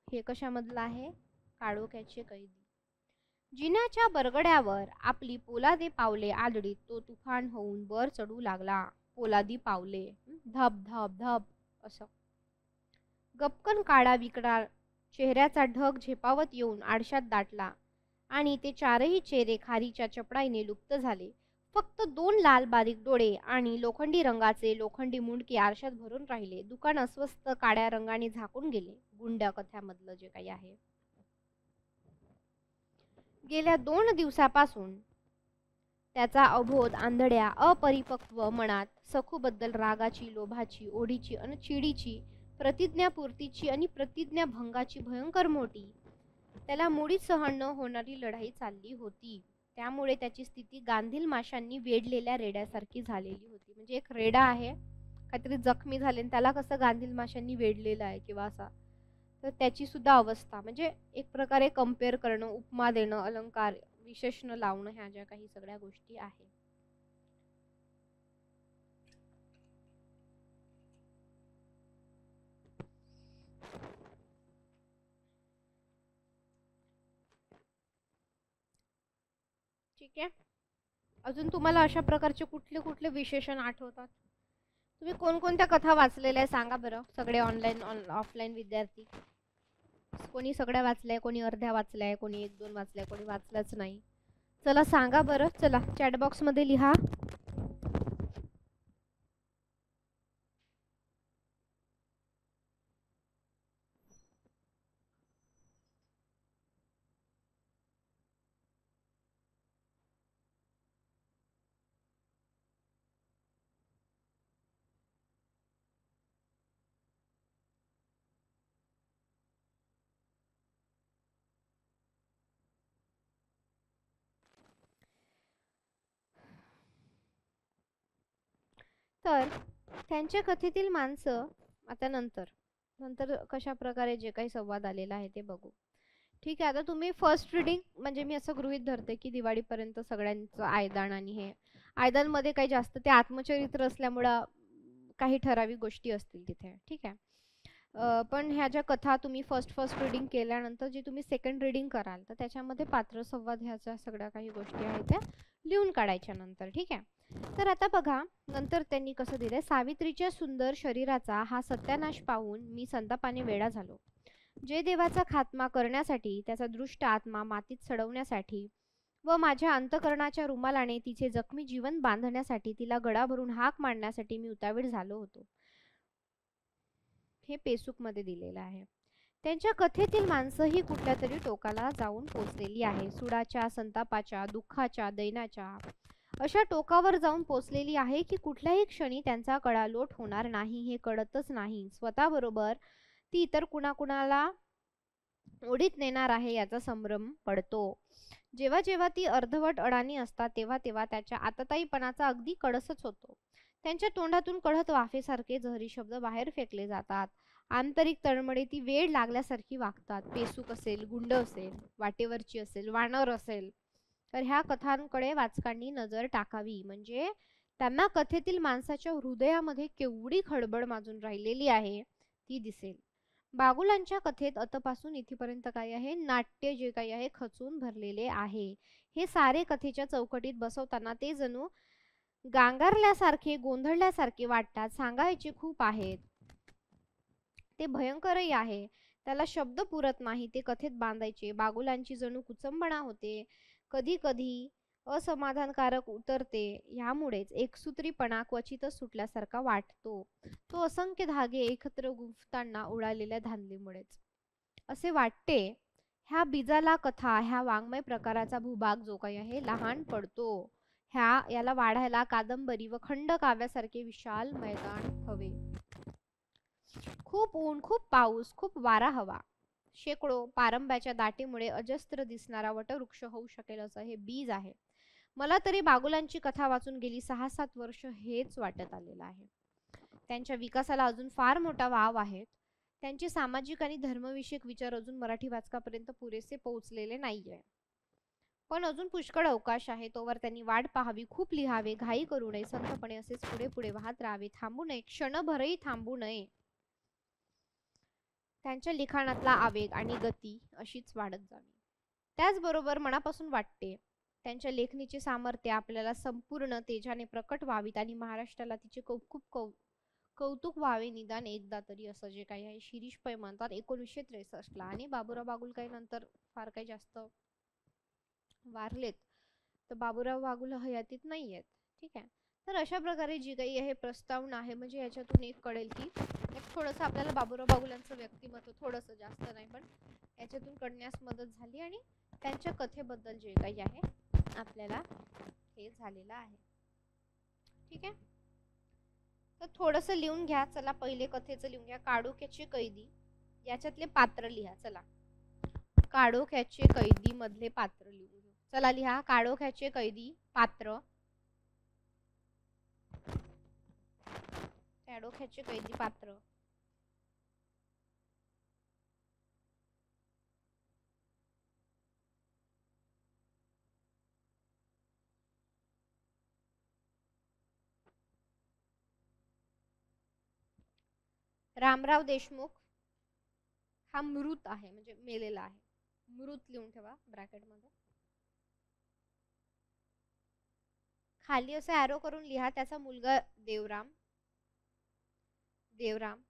हे कशामधलं आहे? काळोख्याचे कैदी. जिन्याच्या बरगड्यावर आपली पोलादी पावले आदळीत तो तुफान होऊन वर चढू लागला. पोलादी पावले, धब धब धब असं. गपकन काळा विकराळ चेहऱ्याचा ढग झेपावत येऊन आरशात दाटला आणि ते चारही चेहरे खारीच्या चपळाईने लुप्त झाले. फक्त 2 लाल बारीक डोळे आणि लोखंडी रंगाचे लोखंडी मुंडके आरशात भरून राहिले. दुकान अस्वस्थ काळ्या रंगाने झाकून गेले. गुंड कथ्यामधलं जे काही आहे. गेल्या 2 दिवसापासून त्याचा अबोध आंधळ्या अपरिपक्व मनात सखूबद्दल रागाची, लोभाची, ओढीची आणि चिडीची, प्रतिज्ञापूर्तीची आणि प्रतिज्ञाभंगाची भयंकर मोठी, त्याला मुळीच सहन न होणारी लढाई चालली होती. त्यामुळे त्याची स्थिती गांधील माशांनी वेढलेल्या रेड्यासारखी झालेली होती. म्हणजे एक रेडा आहे, काहीतरी जखमी झाले, त्याला कसं गांधील माशांनी वेढलेलं आहे किंवा असा, तर त्याची सुद्धा अवस्था, म्हणजे एक प्रकारे कम्पेअर करणं, उपमा देणं, अलंकार विशेषण लावणं, ह्या ज्या काही सगळ्या गोष्टी आहे. ठीक आहे. अजून तुम्हाला अशा प्रकारचे कुठले कुठले विशेषण आठवतात? तुम्ही कोणकोणत्या कथा वाचलेल्या आहे सांगा बरं. सगळे ऑनलाईन ऑफलाईन विद्यार्थी. कोणी सगळ्या वाचल्या, कोणी अर्ध्या वाचल्या, कोणी 1-2 वाचल्या, कोणी वाचलाच नाही. चला सांगा बरं. चला चॅट बॉक्स मध्ये लिहा. तर त्यांच्या कथेतील माणसं आता नंतर कशा प्रकारे जे काही संवाद आलेला आहे ते बघू. ठीक आहे. आता तुम्ही फर्स्ट रीडिंग, म्हणजे मी असं गृहीत धरते की दिवाळीपर्यंत सगळ्यांचं आयदान, आणि हे आयदानमध्ये काही जास्त ते आत्मचरित्र असल्यामुळं काही ठराविक गोष्टी असतील तिथे. ठीक आहे. पण ह्या ज्या कथा तुम्ही फर्स्ट रीडिंग केल्यानंतर जे तुम्ही सेकंड रीडिंग कराल, तर त्याच्यामध्ये पात्र संवाद ह्याच्या सगळ्या काही गोष्टी आहेत त्या लिहून काढायच्या नंतर. ठीक आहे. तर आता बघा नंतर त्यांनी कसं दिलंय. सावित्रीच्या सुंदर शरीराचा हा सत्यानाश पाहून मी संतापाने वेडा झालो. जे देवाचा खात्मा करण्यासाठी, त्याचा दृष्ट आत्मा मातीत सडवण्यासाठी व माझ्या अंतकरणाच्या रुमालाने तिचे जखमी जीवन बांधण्यासाठी, तिला गळा भरून हाक मारण्यासाठी मी उतावीळ झालो होतो. हे पेसूक मध्ये दिलेलं आहे. त्यांच्या कथेतील माणसं ही कुठल्या तरी टोकाला जाऊन पोचलेली आहे. सुडाच्या, संतापाच्या, दुःखाच्या, दैनाच्या अशा टोकावर जाऊन पोचलेली आहे की कुठल्याही क्षणी त्यांचा कडालोट होणार नाही हे कळतच नाही. स्वतःबरोबर ती इतर कुणाकुणाला ओढीत नेणार आहे याचा संभ्रम पडतो. जेव्हा जेव्हा ती अर्धवट अडाणी असतात तेव्हा तेव्हा त्याच्या आतताईपणाचा अगदी कळसच होतो. त्यांच्या तोंडातून कढत वाफेसारखे जहरी शब्द बाहेर फेकले जातात. आंतरिक तळमळे ती वेळ लागल्यासारखी वागतात. पेसूक असेल, गुंड असेल, वाटेवरची असेल, वानर असेल, तर ह्या कथांकडे वाचकांनी नजर टाकावी. म्हणजे त्यांना कथेतील माणसाच्या हृदयामध्ये केवढी खळबळ माजून राहिलेली आहे ती दिसेल. बागुलांच्या कथेत अतपासून इथेपर्यंत काय आहे, नाट्य जे काही आहे खचून भरलेले आहे. हे सारे कथेच्या चौकटीत बसवताना ते जणू गांगारल्यासारखे, गोंधळल्यासारखे वाटतात. सांगायचे खूप आहेत, ते भयंकरही आहे, त्याला शब्द पुरत नाही ते कथेत बांधायचे. बागुलांची जणू कुचंबणा होते, कधी कधी असमाधानकारक उतरते. ह्यामुळेच एकसूत्रीपणा क्वचितच सुटल्यासारखा वाटतो. तो असंख्य धागे एकत्र गुंफताना उडालेल्या धांदलीमुळेच असे वाटते. ह्या बीजाला कथा, ह्या वाङ्मय प्रकाराचा भूभाग जो काही आहे लहान पडतो. याला वाढायला कादंबरी व खंड काव्यासारखे विशाल मैदान हवे. खूप ऊन, खूप पाऊस, खूप वारा हवा. शेकडो पारंब्याच्या दाटीमुळे अजस्त्र दिसणारा वटवृक्ष होऊ शकेल असं हे बीज आहे. मला तरी बागुलांची कथा वाचून गेली 6-7 वर्ष हेच वाटत आलेलं आहे. त्यांच्या विकासाला अजून फार मोठा वाव आहे. त्यांचे सामाजिक आणि धर्मविषयक विचार अजून मराठी वाचकापर्यंत पुरेसे पोहोचलेले नाहीये. पण अजून पुष्कळ अवकाश आहे. तोवर त्यांनी वाट पाहावी, खूप लिहावे, घाई करू नये, संथपणे असेच पुढे पुढे वाहत राहावे, थांबू नये, क्षणभरही थांबू नये. त्यांच्या लिखाणातला आवेग आणि गती अशीच वाढत जावी. त्याचबरोबर मनापासून वाटते त्यांच्या लेखणीचे सामर्थ्य आपल्याला संपूर्ण तेजाने प्रकट व्हावीत आणि महाराष्ट्राला तिचे कौतुक व्हावे निदान एकदा तरी, असं जे काही आहे शिरीष पै म्हणतात 1963 आणि बाबूराव बागुल काही नंतर फार काही जास्त वारलेत, तर बाबूराव बागुल हयातीत नाही आहेत. ठीक आहे. तर अशा प्रकारे जी काही आहे प्रस्तावना आहे, म्हणजे याच्यातून एक कळेल की थोडंसं आपल्याला बाबूराव बागुलांचं व्यक्तिमत्व थोडंसं, जास्त नाही पण याच्यातून कळण्यास मदत झाली आणि त्यांच्या कथेबद्दल जे काही आहे आपल्याला हे झालेलं आहे. ठीक आहे. तर थोडंसं लिहून घ्या. चला पहिले कथेचं लिहून घ्या. काळोख्याचे कैदी याच्यातले पात्र लिहा. चला काळोख्याचे कैदी मधले पात्र लिहून घेऊ. चला लिहा काळोख्याचे कैदी पात्र. काळोख्याचे कैदी पात्र. रामराव देशमुख हा मृत आहे, म्हणजे मेलेला आहे. मृत लिहून ठेवा ब्रॅकेट मध्ये. खाली असं ॲरो करून लिहा त्याचा मुलगा देवराम. देवराम.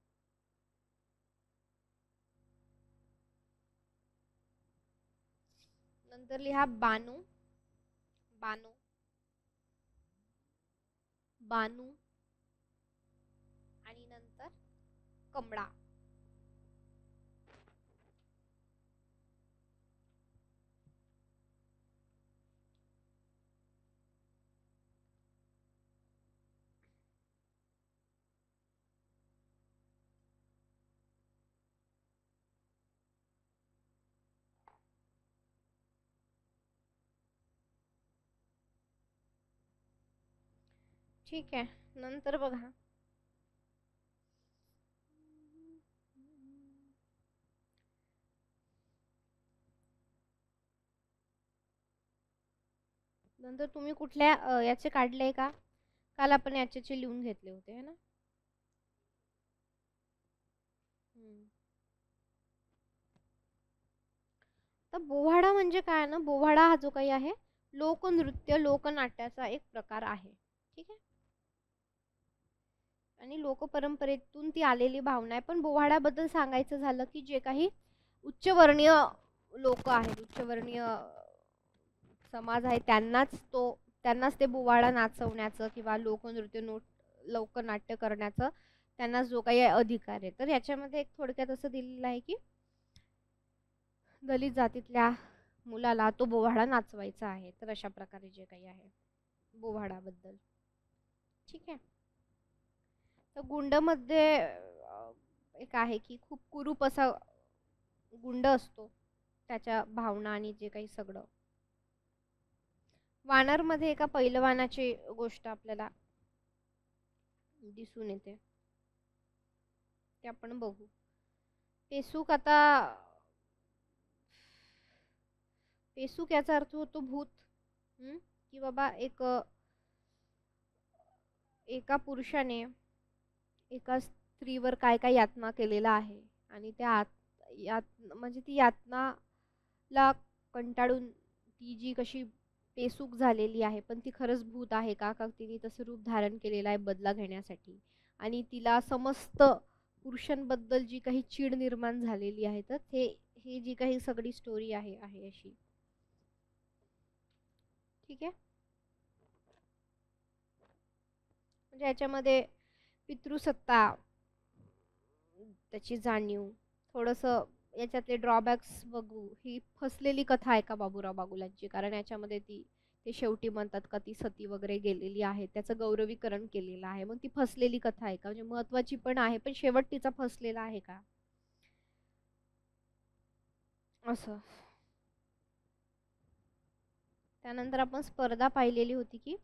नंतर लिहा बानू. बानू. बानू. आणि नंतर कमळा. ठीक आहे. नंतर बघा नंतर तुम्ही कुठल्या याचे काढले का? काल आपण याचे लिहून घेतले होते है ना. तर बोवाडा म्हणजे काय ना, बोवाडा हा जो काही आहे लोकनृत्य लोकनाट्याचा एक प्रकार आहे. ठीक आहे. आणि लोकपरंपरेतून ती आलेली भावना आहे. पण बोवाड्याबद्दल सांगायचं झालं की जे काही उच्चवर्णीय लोक आहेत, उच्चवर्णीय समाज आहे, त्यांनाच ते बोवाडा नाचवण्याचं किंवा लोकनृत्य लोकनाट्य करण्याचं त्यांना जो काही अधिकार आहे. तर याच्यामध्ये एक थोडक्यात असं दिलेलं आहे की दलित जातीतल्या मुलाला तो बोवाडा नाचवायचा आहे. तर अशा प्रकारे जे काही आहे बोवाडाबद्दल. ठीक आहे. तर गुंडमध्ये एक आहे की खूप कुरूप असा गुंड असतो, त्याच्या भावना आणि जे काही सगळं. वानर मध्ये एका पैलवानाची गोष्ट आपल्याला दिसून येते, ते आपण बघू. पेसूक याचा अर्थ होतो भूत. की बाबा एका पुरुषाने एका स्त्रीवर काय काय यातना केलेला आहे आणि त्या म्हणजे ती यातनाला कंटाळून ती जी कशी पेसूक झालेली आहे, पण ती खरंच भूत आहे का तिने तसं रूप धारण केलेलं आहे बदला घेण्यासाठी, आणि तिला समस्त पुरुषांबद्दल जी काही चीड निर्माण झालेली आहे. तर हे जी काही सगळी स्टोरी आहे अशी. ठीक आहे. म्हणजे याच्यामध्ये पितृसत्ता, त्याची जाणीव, थोडंसं याच्यातले ड्रॉबॅक्स बघू. ही फसलेली कथा आहे का बाबूराव बागुलांची, कारण याच्यामध्ये ते शेवटी म्हणतात का ती सती वगैरे गेलेली आहे, त्याचं गौरवीकरण केलेलं आहे. मग ती फसलेली कथा आहे का, म्हणजे महत्वाची पण आहे पण शेवट तिचा फसलेला आहे का, असं. त्यानंतर आपण स्पर्धा पाहिलेली होती की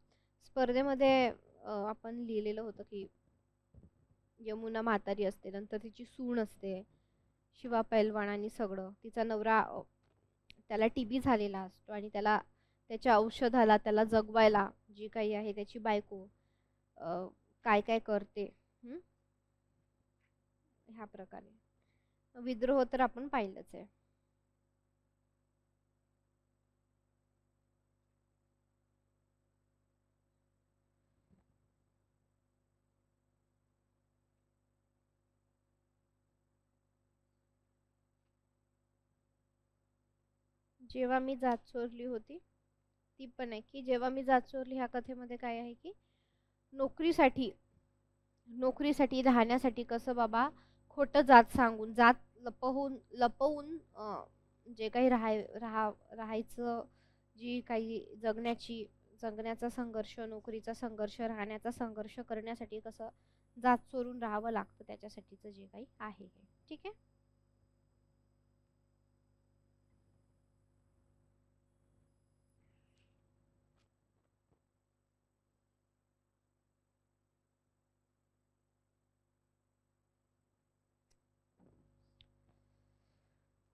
स्पर्धेमध्ये आपण लिहिलेलं होतं की यमुना म्हातारी असते, नंतर तिची सून असते शिवा पैलवान, आणि सगळं तिचा नवरा त्याला टीबी झालेला असतो आणि त्याच्या औषधाला त्याला जगवायला जी काही आहे त्याची बायको काय काय करते ह्या प्रकारे. विद्रोह तर आपण पाहिलंच आहे. जेव्हा मी जात चोरली होती, ती पण आहे की जेव्हा मी जात चोरली ह्या कथेमध्ये काय आहे की नोकरीसाठी नोकरीसाठी राहण्यासाठी कसं बाबा खोटं जात सांगून जात लपवून जे काही राहायचं जी काही जगण्याचा संघर्ष, नोकरीचा संघर्ष, राहण्याचा संघर्ष करण्यासाठी कसं जात चोरून राहावं लागतं त्याच्यासाठीचं जे काही आहे हे. ठीक आहे.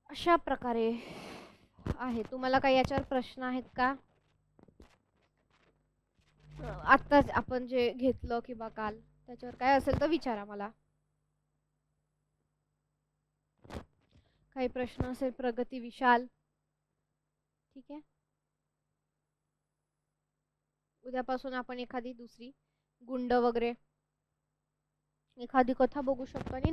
अशा प्रकारे आहे. तुम्हाला काही याच्यावर प्रश्न आहेत का? आत्ताच आपण जे घेतलं किंवा काल त्याच्यावर काय असेल तर विचारा मला. काही प्रश्न असेल प्रगती विशाल. ठीक आहे. उद्यापासून आपण एखादी दुसरी गुंड वगैरे एखादी कथा बघू शकतो आणि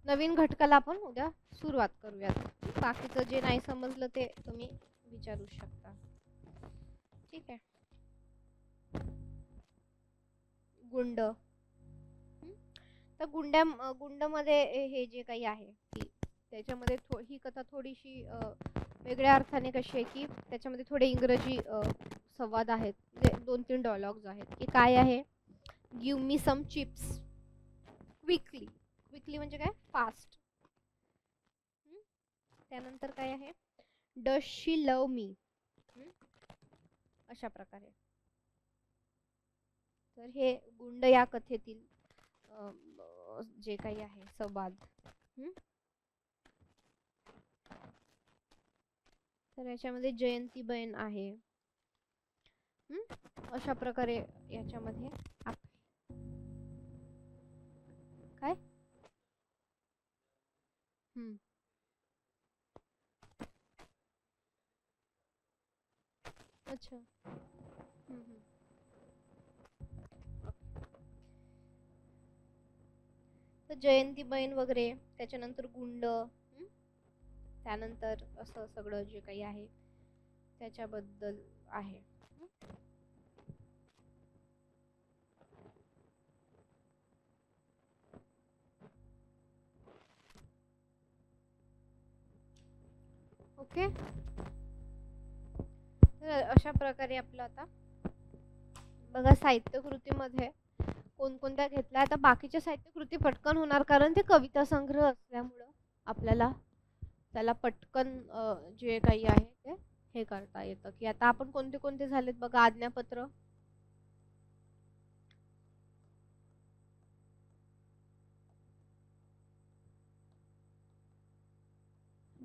नवीन घटकाला आपण उद्या सुरुवात करूयात. बाकीचं जे नाही समजलं ते तुम्ही विचारू शकता. ठीक आहे. गुंड तर गुंडमध्ये हे जे काही आहे त्याच्यामध्ये ही कथा थोडीशी वेगळ्या अर्थाने कशी आहे की त्याच्यामध्ये थोडे इंग्रजी संवाद आहेत, म्हणजे 2-3 डायलॉग्स आहेत की काय आहे, give me some chips quickly म्हणजे काय, फास्ट. त्यानंतर काय आहे, डज शी लव मी, अशा प्रकारे. तर हे गुंड या कथेतील जे काही आहे संवाद. तर याच्यामध्ये जयंतीबेन आहे. अशा प्रकारे याच्यामध्ये काय अच्छा. तर जयंतीबेन वगैरे, त्याच्यानंतर गुंड, त्यानंतर असं सगळं जे काही आहे त्याच्याबद्दल आहे. ओके. तर अशा प्रकारे आपलं आता बघा साहित्यकृतीमध्ये कोणकोणत्या घेतल्या. आता बाकीच्या साहित्यकृती पटकन होणार कारण ते कविता संग्रह असल्यामुळं आपल्याला त्याला पटकन जे काही आहे ते हे करता येतं. की आता आपण कोणते कोणते झालेत बघा. आज्ञापत्र,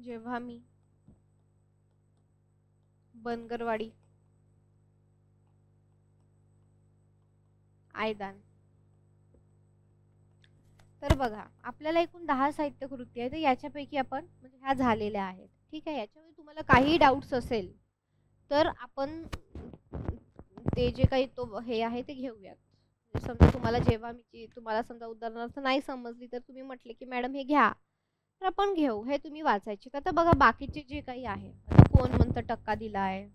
जेव्हा मी, बनगरवाडी, आयदान. तर बघा आपल्याला एकूण 10 साहित्यकृती आहेत. याच्यापैकी आपण म्हणजे ह्या झालेल्या आहेत. ठीक आहे. याच्यामध्ये तुम्हाला काही डाऊट्स असेल तर आपण ते जे काही तो हे आहे ते घेऊयात. समजा तुम्हाला जेव्हा मी तुम्हाला समजा उदाहरणार्थ नाही समजली तर तुम्ही म्हटले की मॅडम हे घ्या, तर आपण घेऊ. हे तुम्ही वाचायचे का. तर बघा बाकीचे जे काही आहे, कोण म्हणतं टक्का दिलाय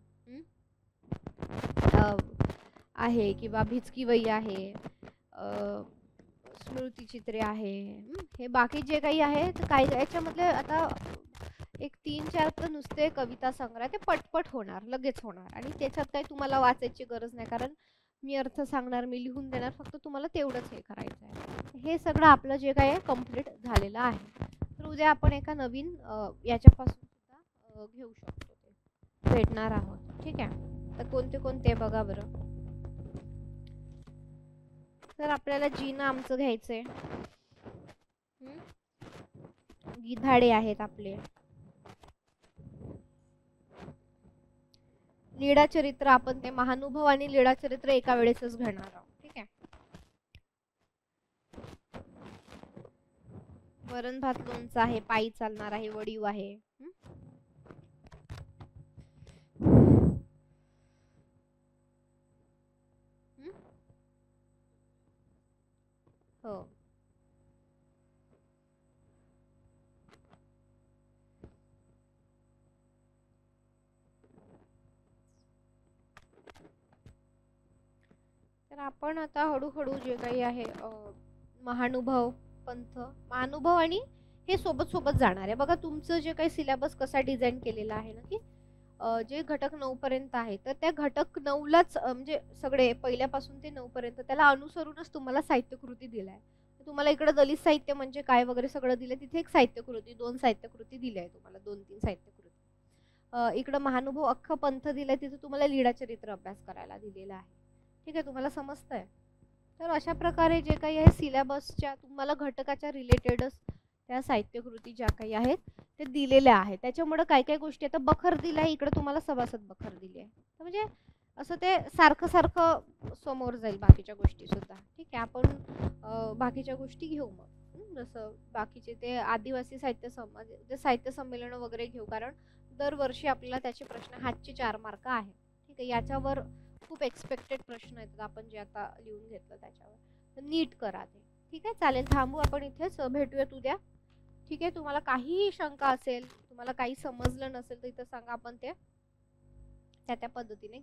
आहे किंवा भिचकी वही आहे, स्मृतिचित्रे आहे, हे बाकी जे काही आहे तर काही याच्यामधले आता एक 3-4 तर नुसते कविता संग्रह ते पटपट होणार, लगेच होणार आणि त्याच्यात काही तुम्हाला वाचायची गरज नाही कारण मी अर्थ सांगणार, मी लिहून देणार, फक्त तुम्हाला तेवढंच हे करायचं आहे. हे सगळं आपलं जे काही आहे कम्प्लीट झालेलं आहे. तर उद्या आपण एका नवीन याच्यापासून सुद्धा घेऊ शकतो, ते भेटणार आहोत. ठीक आहे. तर कोणते कोणते बघा बरं. तर आपल्याला जीना आमचं घ्यायचंय. गिधाडे आहेत आपले. लीळाचरित्र आपण ते महानुभव आणि लीळाचरित्र एका वेळेसच घेणार आहोत. ठीक आहे. वरण भात लोणचं आहे, पायी चालणार आहे, वडीव आहे. हो. तर आपण आता हळूहळू जे काही आहे महानुभव पंथ, महानुभव आणि हे सोबत सोबत जाणार आहे. बघा तुमचं जे काही सिलेबस कसा डिझाईन केलेला आहे ना, की जे घटक 9 पर्यंत आहे तर त्या घटक 9लाच म्हणजे सगळे पहिल्यापासून ते 9 पर्यंत त्याला अनुसरूनच तुम्हाला साहित्यकृती दिलाय. तुम्हाला इकडे दलित साहित्य म्हणजे काय वगैरे सगळं दिलंय, तिथे एक साहित्यकृती, 2 साहित्यकृती दिल्या आहे तुम्हाला, 2-3 साहित्यकृती. इकडे महानुभव अख्खा पंथ दिलाय, तिथे तुम्हाला लीळा चरित्र अभ्यास करायला दिलेला आहे. ठीक आहे, तुम्हाला समजतंय? तर अशा प्रकारे जे काही आहे सिलेबसच्या तुम्हाला घटकाच्या रिलेटेडच त्या साहित्यकृती ज्या काही आहेत ते दिलेल्या आहेत. त्याच्यामुळे काय काय गोष्टी आता बखर दिलाय, इकडे तुम्हाला सभासद बखर दिली आहे. म्हणजे असं ते सारखं सारखं समोर जाईल बाकीच्या गोष्टी सुद्धा. ठीक आहे, आपण बाकीच्या गोष्टी घेऊ मग. जसं बाकीचे ते आदिवासी साहित्य संमेलन वगैरे घेऊ, कारण दरवर्षी आपल्याला त्याचे प्रश्न हातचे 4 मार्क आहे. ठीक आहे, याच्यावर खूप एक्सपेक्टेड प्रश्न आहेत आपण जे आता लिहून घेतलं त्याच्यावर, तर नीट करा ते. ठीक आहे, चालेल, थांबू आपण इथेच, भेटूयात उद्या. ठीक आहे, तुम्हाला काही शंका असेल, तुम्हाला काही समजलं नसेल तर इथं सांगा, आपण ते त्या पद्धतीने